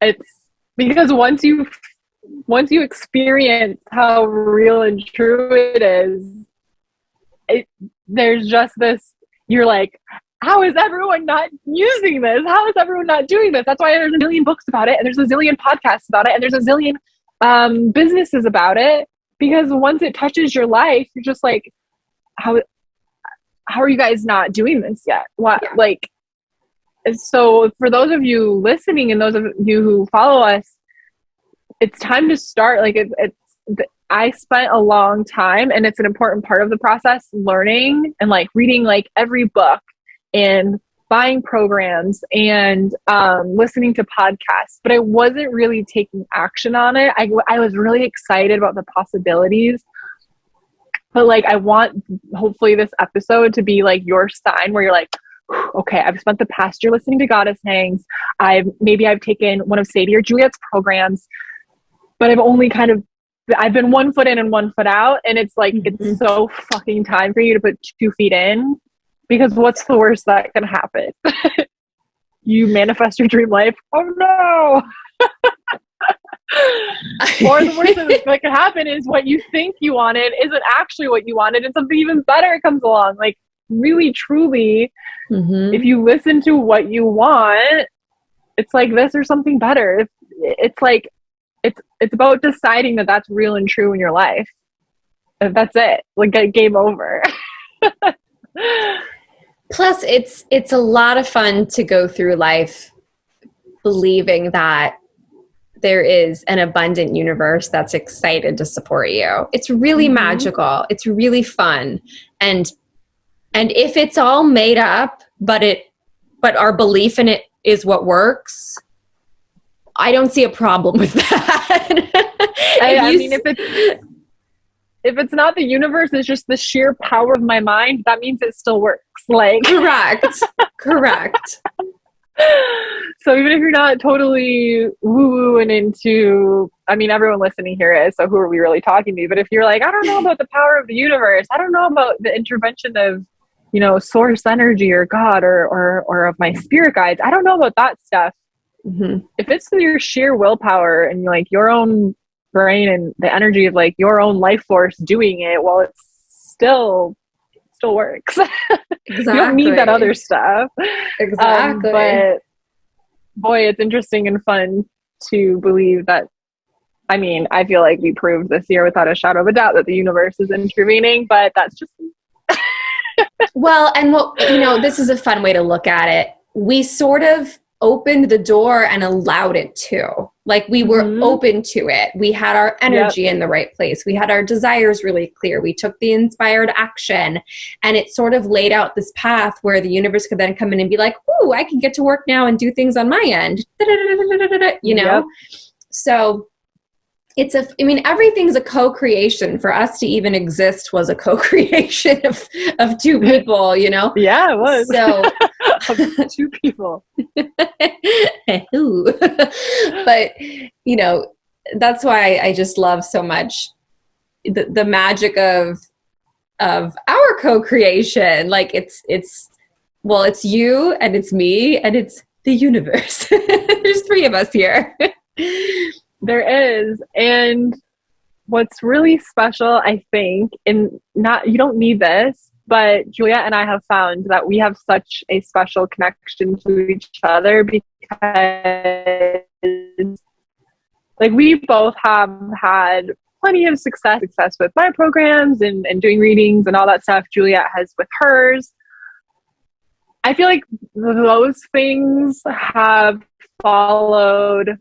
It's because once you experience how real and true it is, there's just this, you're like, how is everyone not using this? How is everyone not doing this? That's why there's a million books about it, and there's a zillion podcasts about it, and there's a zillion businesses about it, because once it touches your life, you're just like, how are you guys not doing this yet? What, like, so for those of you listening and those of you who follow us, it's time to start. Like I spent a long time, and it's an important part of the process, learning and like reading like every book and buying programs and listening to podcasts, but I wasn't really taking action on it. I was really excited about the possibilities, but like, I want hopefully this episode to be like your sign where you're like, okay, I've spent the past year listening to Goddess Hangs. I've taken one of Sadie or Juliet's programs, but I've been 1 foot in and 1 foot out. And it's like, it's so fucking time for you to put 2 feet in, because what's the worst that can happen? You manifest your dream life. Oh no. Or the worst that can happen is what you think you wanted isn't actually what you wanted, and something even better comes along. Like, really, truly, if you listen to what you want, it's like this or something better. It's like, it's about deciding that that's real and true in your life. And that's it. Like, game over. Plus, it's a lot of fun to go through life believing that there is an abundant universe that's excited to support you. It's really magical. It's really fun. And if it's all made up, but our belief in it is what works, I don't see a problem with that. I mean, if it's not the universe, it's just the sheer power of my mind, that means it still works. Like, correct. So even if you're not totally woo-woo and into, I mean, everyone listening here is, so who are we really talking to? But if you're like, I don't know about the power of the universe, I don't know about the intervention of, you know, source energy or God or of my spirit guides, I don't know about that stuff. Mm-hmm. If it's your sheer willpower and like your own brain and the energy of like your own life force doing it, well, it's still works. Exactly. You don't need that other stuff. Exactly. But boy, it's interesting and fun to believe that. I mean, I feel like we proved this year without a shadow of a doubt that the universe is intervening, but that's just well, and you know, this is a fun way to look at it. We sort of opened the door and allowed it to. Like we were open to it. We had our energy in the right place. We had our desires really clear. We took the inspired action, and it sort of laid out this path where the universe could then come in and be like, ooh, I can get to work now and do things on my end. You know? So I mean, everything's a co-creation. For us to even exist was a co-creation of two people, you know? Yeah, it was. So two people. But, you know, that's why I just love so much the magic of our co-creation. Like it's you and it's me and it's the universe. There's three of us here. There is. And what's really special, I think, you don't need this, but Juliet and I have found that we have such a special connection to each other because like we both have had plenty of success with my programs and doing readings and all that stuff. Juliet has with hers. I feel like those things have followed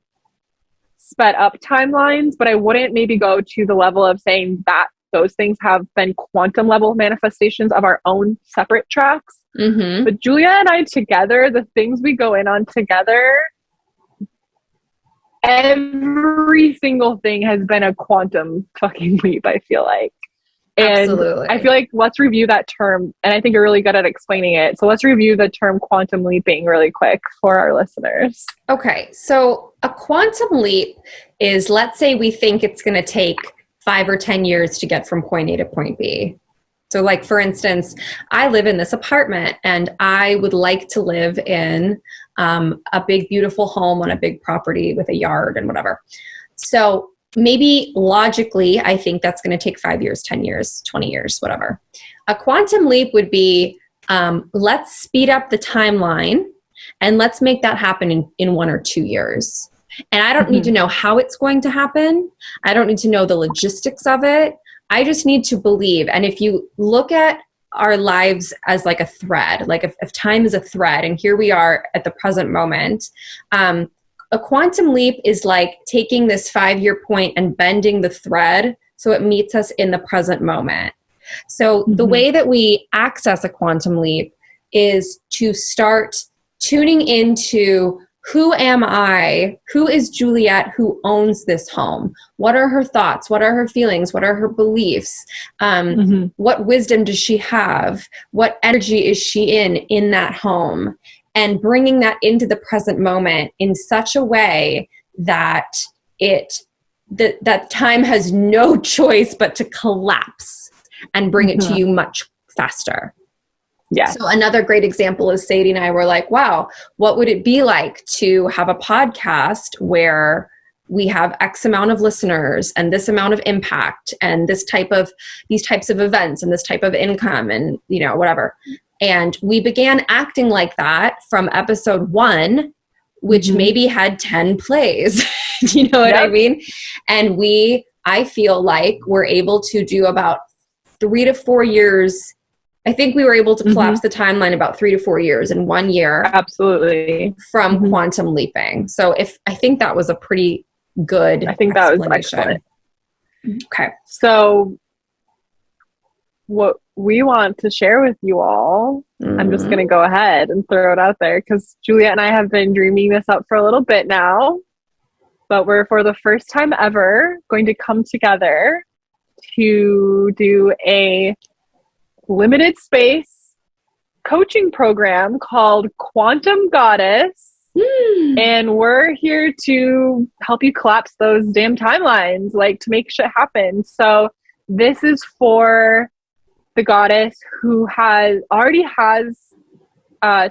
sped up timelines, but I wouldn't maybe go to the level of saying that those things have been quantum level manifestations of our own separate tracks. Mm-hmm. But Julia and I together, the things we go in on together, every single thing has been a quantum fucking leap, I feel like. And absolutely. I feel like let's review that term, and I think you're really good at explaining it. So let's review the term quantum leaping really quick for our listeners. Okay, so a quantum leap is, let's say we think it's going to take 5 or 10 years to get from point A to point B. So like, for instance, I live in this apartment and I would like to live in a big, beautiful home on a big property with a yard and whatever. So maybe logically, I think that's going to take 5 years, 10 years, 20 years, whatever. A quantum leap would be, let's speed up the timeline and let's make that happen in 1 or 2 years. And I don't need to know how it's going to happen. I don't need to know the logistics of it. I just need to believe. And if you look at our lives as like a thread, like if time is a thread, and here we are at the present moment, a quantum leap is like taking this 5-year point and bending the thread so it meets us in the present moment. So the way that we access a quantum leap is to start tuning into, who am I? Who is Juliet who owns this home? What are her thoughts? What are her feelings? What are her beliefs? What wisdom does she have? What energy is she in that home? And bringing that into the present moment in such a way that that time has no choice but to collapse and bring it to you much faster. Yeah. So another great example is Sadie and I were like, wow, what would it be like to have a podcast where we have X amount of listeners and this amount of impact and these types of events and this type of income and, you know, whatever. And we began acting like that from episode 1, which maybe had 10 plays. Do you know what I mean? And I feel like we're able to do about 3 to 4 years. I think we were able to collapse the timeline about 3 to 4 years in 1 year. Absolutely. From quantum leaping. So I think that was a pretty good that was excellent. Okay. So what we want to share with you all, I'm just going to go ahead and throw it out there because Juliet and I have been dreaming this up for a little bit now, but we're for the first time ever going to come together to do a limited space coaching program called Quantum Goddess. And we're here to help you collapse those damn timelines, like to make shit happen. So this is for the goddess who already has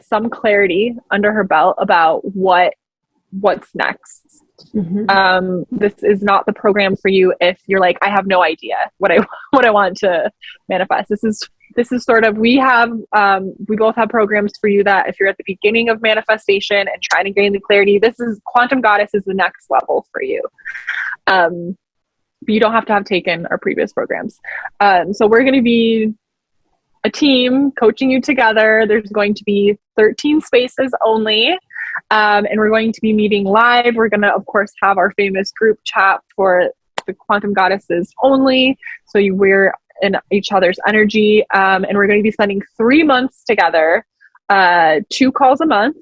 some clarity under her belt about what's next. This is not the program for you if you're like, I have no idea what I want to manifest. This is sort of, we both have programs for you that if you're at the beginning of manifestation and trying to gain the clarity, Quantum Goddess is the next level for you. But you don't have to have taken our previous programs. So we're going to be a team coaching you together. There's going to be 13 spaces only. And we're going to be meeting live. We're going to, of course, have our famous group chat for the Quantum Goddesses only. So we're in each other's energy. And we're going to be spending 3 months together, 2 calls a month.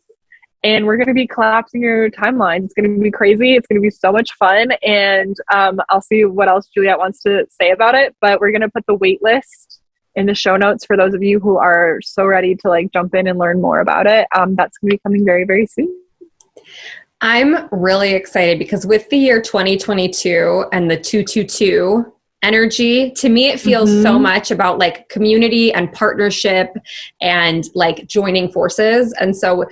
And we're going to be collapsing your timelines. It's going to be crazy. It's going to be so much fun. And I'll see what else Juliet wants to say about it. But we're going to put the wait list in the show notes for those of you who are so ready to like jump in and learn more about it. That's going to be coming very, very soon. I'm really excited because with the year 2022 and the 222 energy, to me, it feels so much about like community and partnership and like joining forces. And so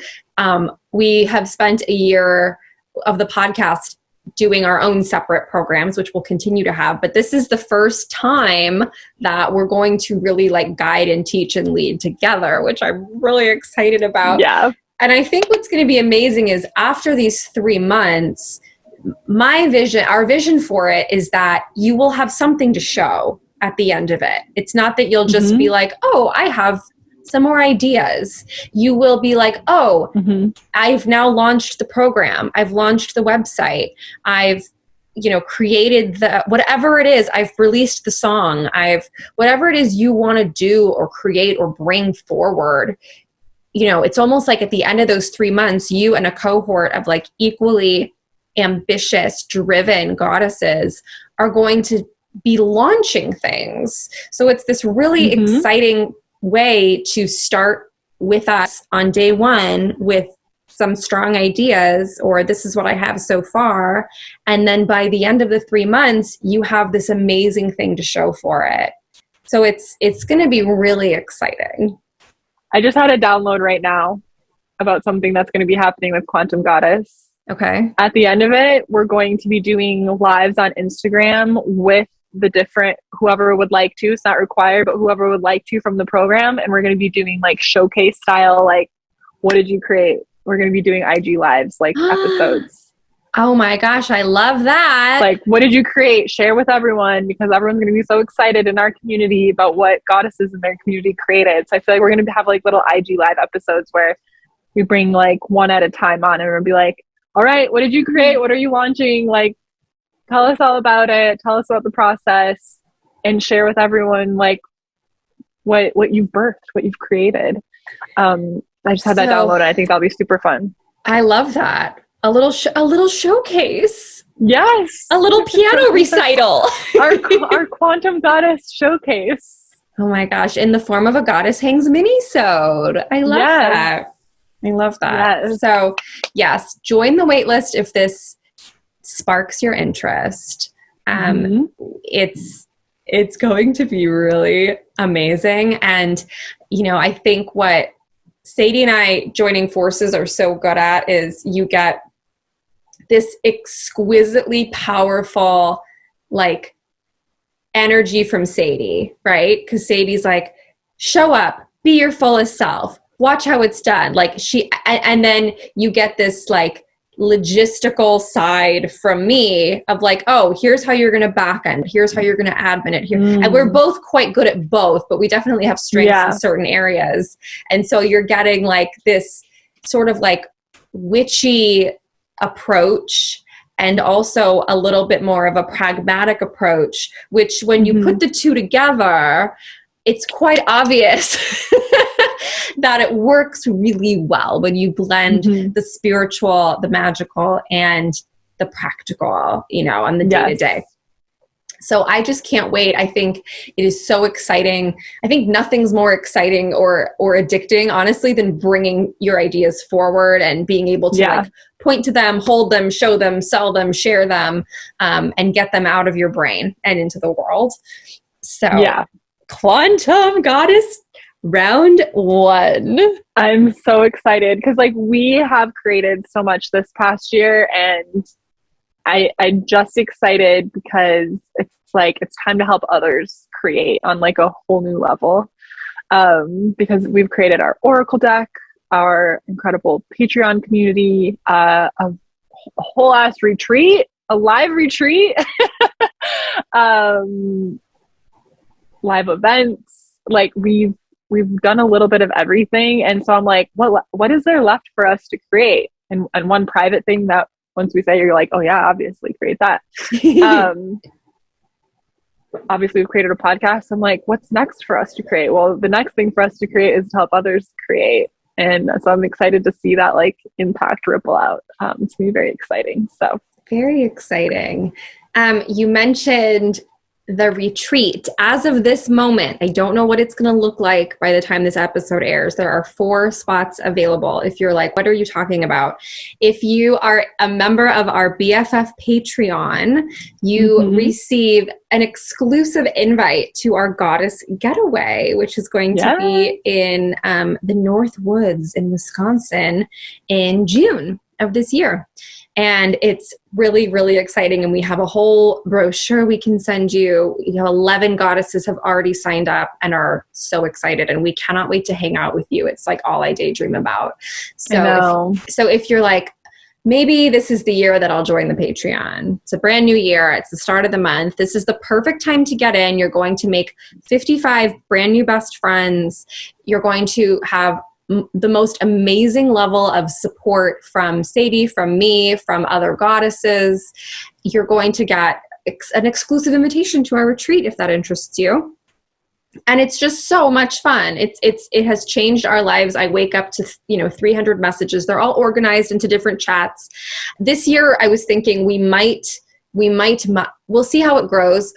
we have spent a year of the podcast doing our own separate programs, which we'll continue to have. But this is the first time that we're going to really like guide and teach and lead together, which I'm really excited about. Yeah. And I think what's going to be amazing is after these 3 months, our vision for it is that you will have something to show at the end of it. It's not that you'll just be like, oh, I have some more ideas. You will be like, oh, I've now launched the program. I've launched the website. I've, created whatever it is. I've released the song. Whatever it is you want to do or create or bring forward. It's almost like at the end of those 3 months, you and a cohort of like equally ambitious, driven goddesses are going to be launching things. So it's this really exciting way to start with us on day one with some strong ideas, or this is what I have so far. And then by the end of the 3 months, you have this amazing thing to show for it. So it's going to be really exciting. I just had a download right now about something that's going to be happening with Quantum Goddess. Okay. At the end of it, we're going to be doing lives on Instagram with the different, whoever would like to, it's not required, but whoever would like to from the program. And we're going to be doing like showcase style, like, what did you create? We're going to be doing IG lives, like episodes. Oh my gosh, I love that. Like, what did you create? Share with everyone, because everyone's going to be so excited in our community about what goddesses in their community created. So I feel like we're going to have like little IG live episodes where we bring like one at a time on and we'll be like, all right, what did you create? What are you launching? Like, tell us all about it. Tell us about the process and share with everyone like what you've birthed, what you've created. I just had that download and I think that'll be super fun. I love that. A little showcase. Yes. A little piano recital. our Quantum Goddess showcase. Oh my gosh. In the form of a Goddess Hangs mini-sode. I love that. I love that. Yes. So yes, join the waitlist if this sparks your interest. It's going to be really amazing. And, I think what Sadie and I joining forces are so good at is you get this exquisitely powerful, like, energy from Sadie, right? Because Sadie's like, show up, be your fullest self, watch how it's done. Like and then you get this like logistical side from me of like, oh, here's how you're going to back end. Here's how you're going to admin it here. And we're both quite good at both, but we definitely have strengths in certain areas. And so you're getting like this sort of like witchy approach and also a little bit more of a pragmatic approach, which when you put the two together, it's quite obvious that it works really well when you blend the spiritual, the magical, and the practical, on the day-to-day. So I just can't wait. I think it is so exciting. I think nothing's more exciting or addicting, honestly, than bringing your ideas forward and being able to like point to them, hold them, show them, sell them, share them, and get them out of your brain and into the world. So Quantum Goddess round 1. I'm so excited because like we have created so much this past year, and I'm just excited because it's like it's time to help others create on like a whole new level, because we've created our Oracle deck, our incredible Patreon community, a whole ass retreat, a live retreat, live events. Like we've done a little bit of everything, and so I'm like, what is there left for us to create? And one private thing that once we say, you're like, oh yeah, obviously create that. Obviously we've created a podcast. I'm like, what's next for us to create? Well, the next thing for us to create is to help others create. And so I'm excited to see that like impact ripple out. It's gonna be very exciting. So very exciting. You mentioned the retreat. As of this moment, I don't know what it's going to look like by the time this episode airs. There are 4 spots available. If you're like, what are you talking about? If you are a member of our BFF Patreon, you receive an exclusive invite to our Goddess Getaway, which is going to be in the North Woods in Wisconsin in June of this year. And it's really, really exciting. And we have a whole brochure we can send you. 11 goddesses have already signed up and are so excited. And we cannot wait to hang out with you. It's like all I daydream about. So if you're like, maybe this is the year that I'll join the Patreon. It's a brand new year. It's the start of the month. This is the perfect time to get in. You're going to make 55 brand new best friends. You're going to have the most amazing level of support from Sadie, from me, from other goddesses. You're going to get an exclusive invitation to our retreat if that interests you. And it's just so much fun. It has changed our lives. I wake up to 300 messages. They're all organized into different chats. This year I was thinking we'll see how it grows,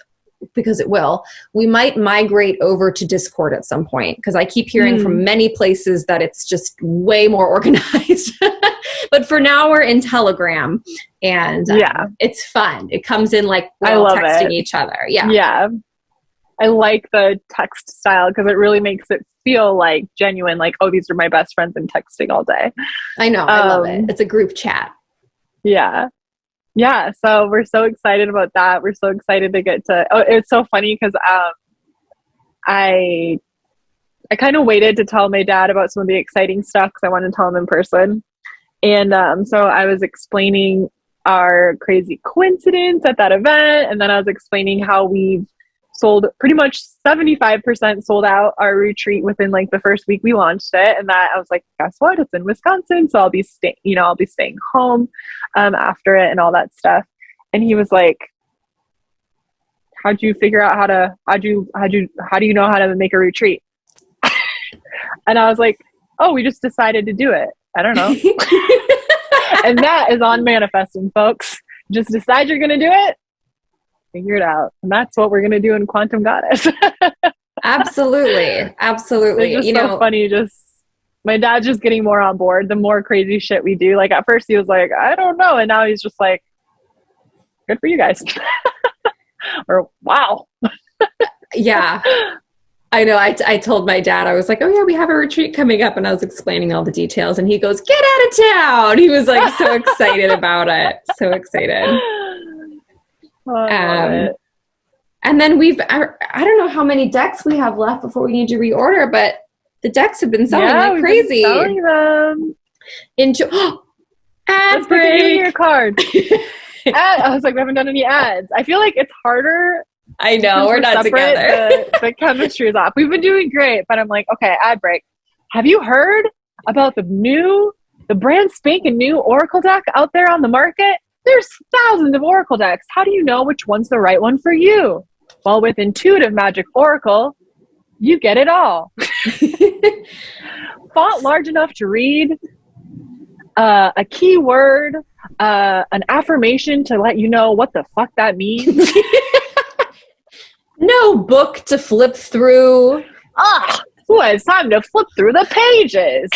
because it will. We might migrate over to Discord at some point, because I keep hearing from many places that it's just way more organized. But for now, we're in Telegram, and it's fun. It comes in like we're all texting each other. Yeah. I like the text style because it really makes it feel like genuine, like, oh, these are my best friends and texting all day. I know. I love it. It's a group chat. Yeah, so we're so excited about that. We're so excited to get to. Oh, it's so funny because I kind of waited to tell my dad about some of the exciting stuff because I wanted to tell him in person. And so I was explaining our crazy coincidence at that event, and then I was explaining how we've sold pretty much 75% sold out our retreat within like the first week we launched it. And that I was like, guess what? It's in Wisconsin. So I'll be staying home after it and all that stuff. And he was like, how'd you figure out how do you know how to make a retreat? And I was like, oh, we just decided to do it. I don't know. And that is on manifesting, folks. Just decide you're going to do it. Figure it out. And that's what we're going to do in Quantum Goddess. Absolutely. It's just so funny. My dad's just getting more on board the more crazy shit we do. Like at first he was like, I don't know. And now he's just like, good for you guys. Or wow. Yeah. I know. I told my dad, I was like, oh yeah, we have a retreat coming up. And I was explaining all the details and he goes, get out of town. He was like so excited about it. So excited. And then I don't know how many decks we have left before we need to reorder, but the decks have been selling like crazy. Been selling them. Ad break. Put in your card. I was like, we haven't done any ads. I feel like it's harder. I know we're not separate. together. The chemistry is off. We've been doing great, but I'm like, okay, ad break. Have you heard about the brand spanking new Oracle deck out there on the market? There's thousands of Oracle decks. How do you know which one's the right one for you? Well, with Intuitive Magic Oracle, you get it all. Font large enough to read, a keyword, an affirmation to let you know what the fuck that means. No book to flip through. It's time to flip through the pages.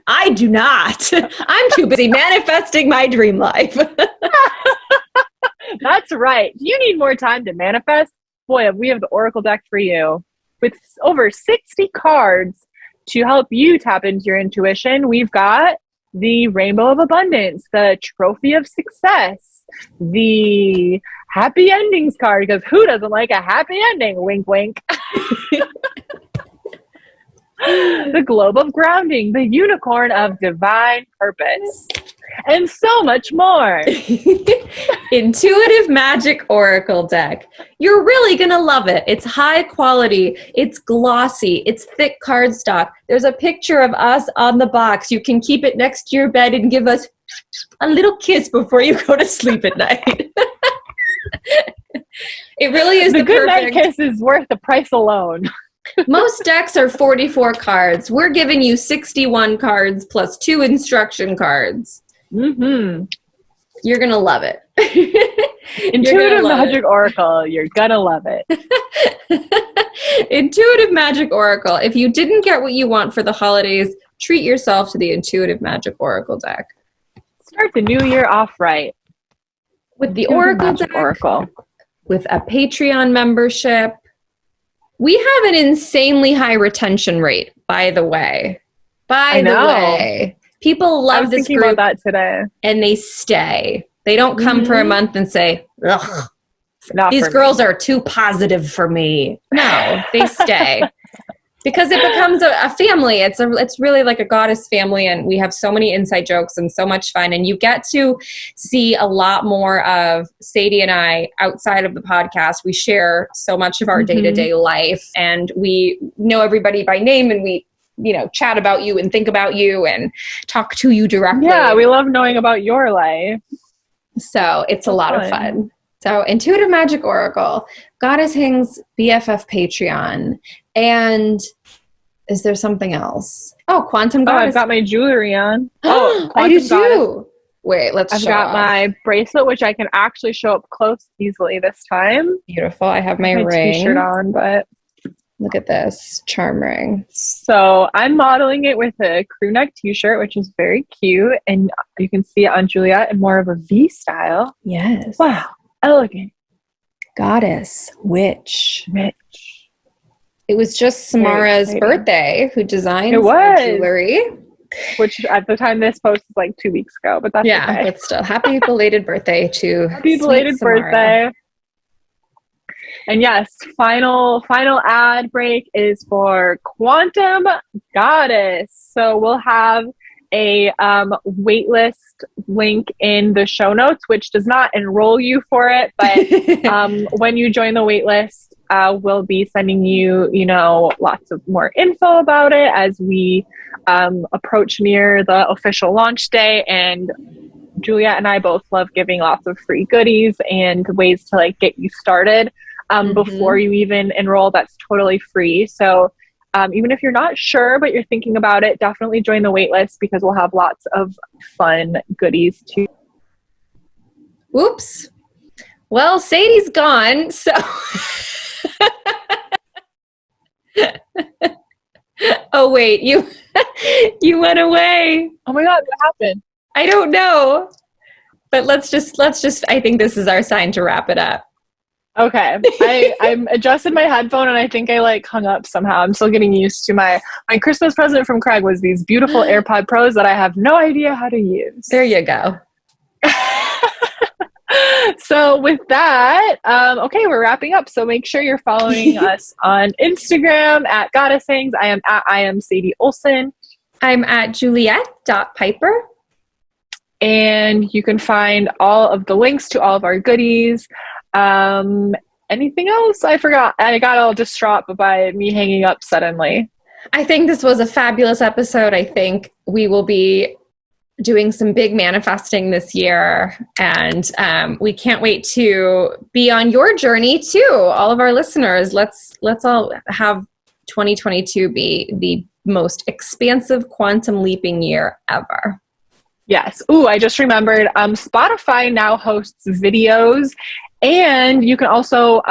I do not. I'm too busy manifesting my dream life. That's right. You need more time to manifest. Boy, we have the Oracle deck for you. With over 60 cards to help you tap into your intuition, we've got the Rainbow of Abundance, the Trophy of Success, the Happy Endings card, because who doesn't like a happy ending? Wink, wink. The Globe of Grounding, the Unicorn of Divine Purpose, and so much more. Intuitive Magic Oracle deck. You're really going to love it. It's high quality. It's glossy. It's thick cardstock. There's a picture of us on the box. You can keep it next to your bed and give us a little kiss before you go to sleep at night. It really is the good perfect. night kiss is worth the price alone. Most decks are 44 cards. We're giving you 61 cards plus 2 instruction cards. Mm-hmm. You're going to love it. Intuitive Magic Oracle. You're going to love it. Intuitive Magic Oracle. If you didn't get what you want for the holidays, treat yourself to the Intuitive Magic Oracle deck. Start the new year off right. With the Oracle deck, with a Patreon membership. We have an insanely high retention rate, by the way. By the way. People love this group about that today. And they stay. They don't come for a month and say, ugh, these girls are too positive for me. No, they stay. Because it becomes a family. It's really like a goddess family, and we have so many inside jokes and so much fun. And you get to see a lot more of Sadie and I outside of the podcast. We share so much of our day-to-day life, and we know everybody by name, and we chat about you and think about you and talk to you directly. Yeah, we love knowing about your life. So it's a lot of fun. So Intuitive Magic Oracle, Goddess Hing's BFF Patreon, and is there something else? Oh, Quantum Goddess. I've got my jewelry on. I do too. Wait, I've got my bracelet, which I can actually show up close easily this time. Beautiful. I have my ring. T-shirt on, but look at this charm ring. So I'm modeling it with a crew neck t-shirt, which is very cute, and you can see it on Juliet in more of a V style. Yes. Wow. Elegant. Goddess. Witch. It was just Samara's birthday who designed the jewelry. Which at the time this post was like 2 weeks ago, but that's okay. But still, happy belated birthday to happy belated birthday. And yes, final ad break is for Quantum Goddess. So we'll have a waitlist link in the show notes, which does not enroll you for it, but when you join the waitlist, we'll be sending you, lots of more info about it as we approach near the official launch day. And Juliet and I both love giving lots of free goodies and ways to get you started before you even enroll. That's totally free. So even if you're not sure, but you're thinking about it, definitely join the waitlist because we'll have lots of fun goodies too. Oops. Well, Sadie's gone, so... Oh, wait, you went away. Oh my God, what happened? I don't know. But let's just, I think this is our sign to wrap it up. Okay. I'm adjusted my headphone and I think I hung up somehow. I'm still getting used to my Christmas present from Craig was these beautiful AirPod Pros that I have no idea how to use. There you go. So with that, okay, we're wrapping up. So make sure you're following us on Instagram at Goddess Hangs. I am Sadie Olson. I'm at Juliet.Piper. And you can find all of the links to all of our goodies. Anything else? I forgot. I got all distraught by me hanging up suddenly. I think this was a fabulous episode. I think we will be doing some big manifesting this year, and we can't wait to be on your journey too. All of our listeners, let's all have 2022 be the most expansive quantum leaping year ever. Yes. Ooh, I just remembered Spotify now hosts videos And you can also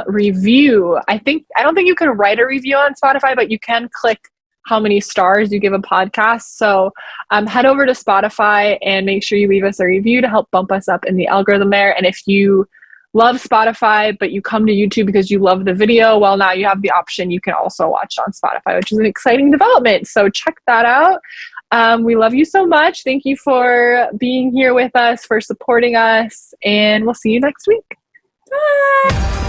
review. I don't think you can write a review on Spotify, but you can click how many stars you give a podcast. So head over to Spotify and make sure you leave us a review to help bump us up in the algorithm there. And if you love Spotify, but you come to YouTube because you love the video, well, now you have the option. You can also watch on Spotify, which is an exciting development. So check that out. We love you so much. Thank you for being here with us, for supporting us, and we'll see you next week. Bye.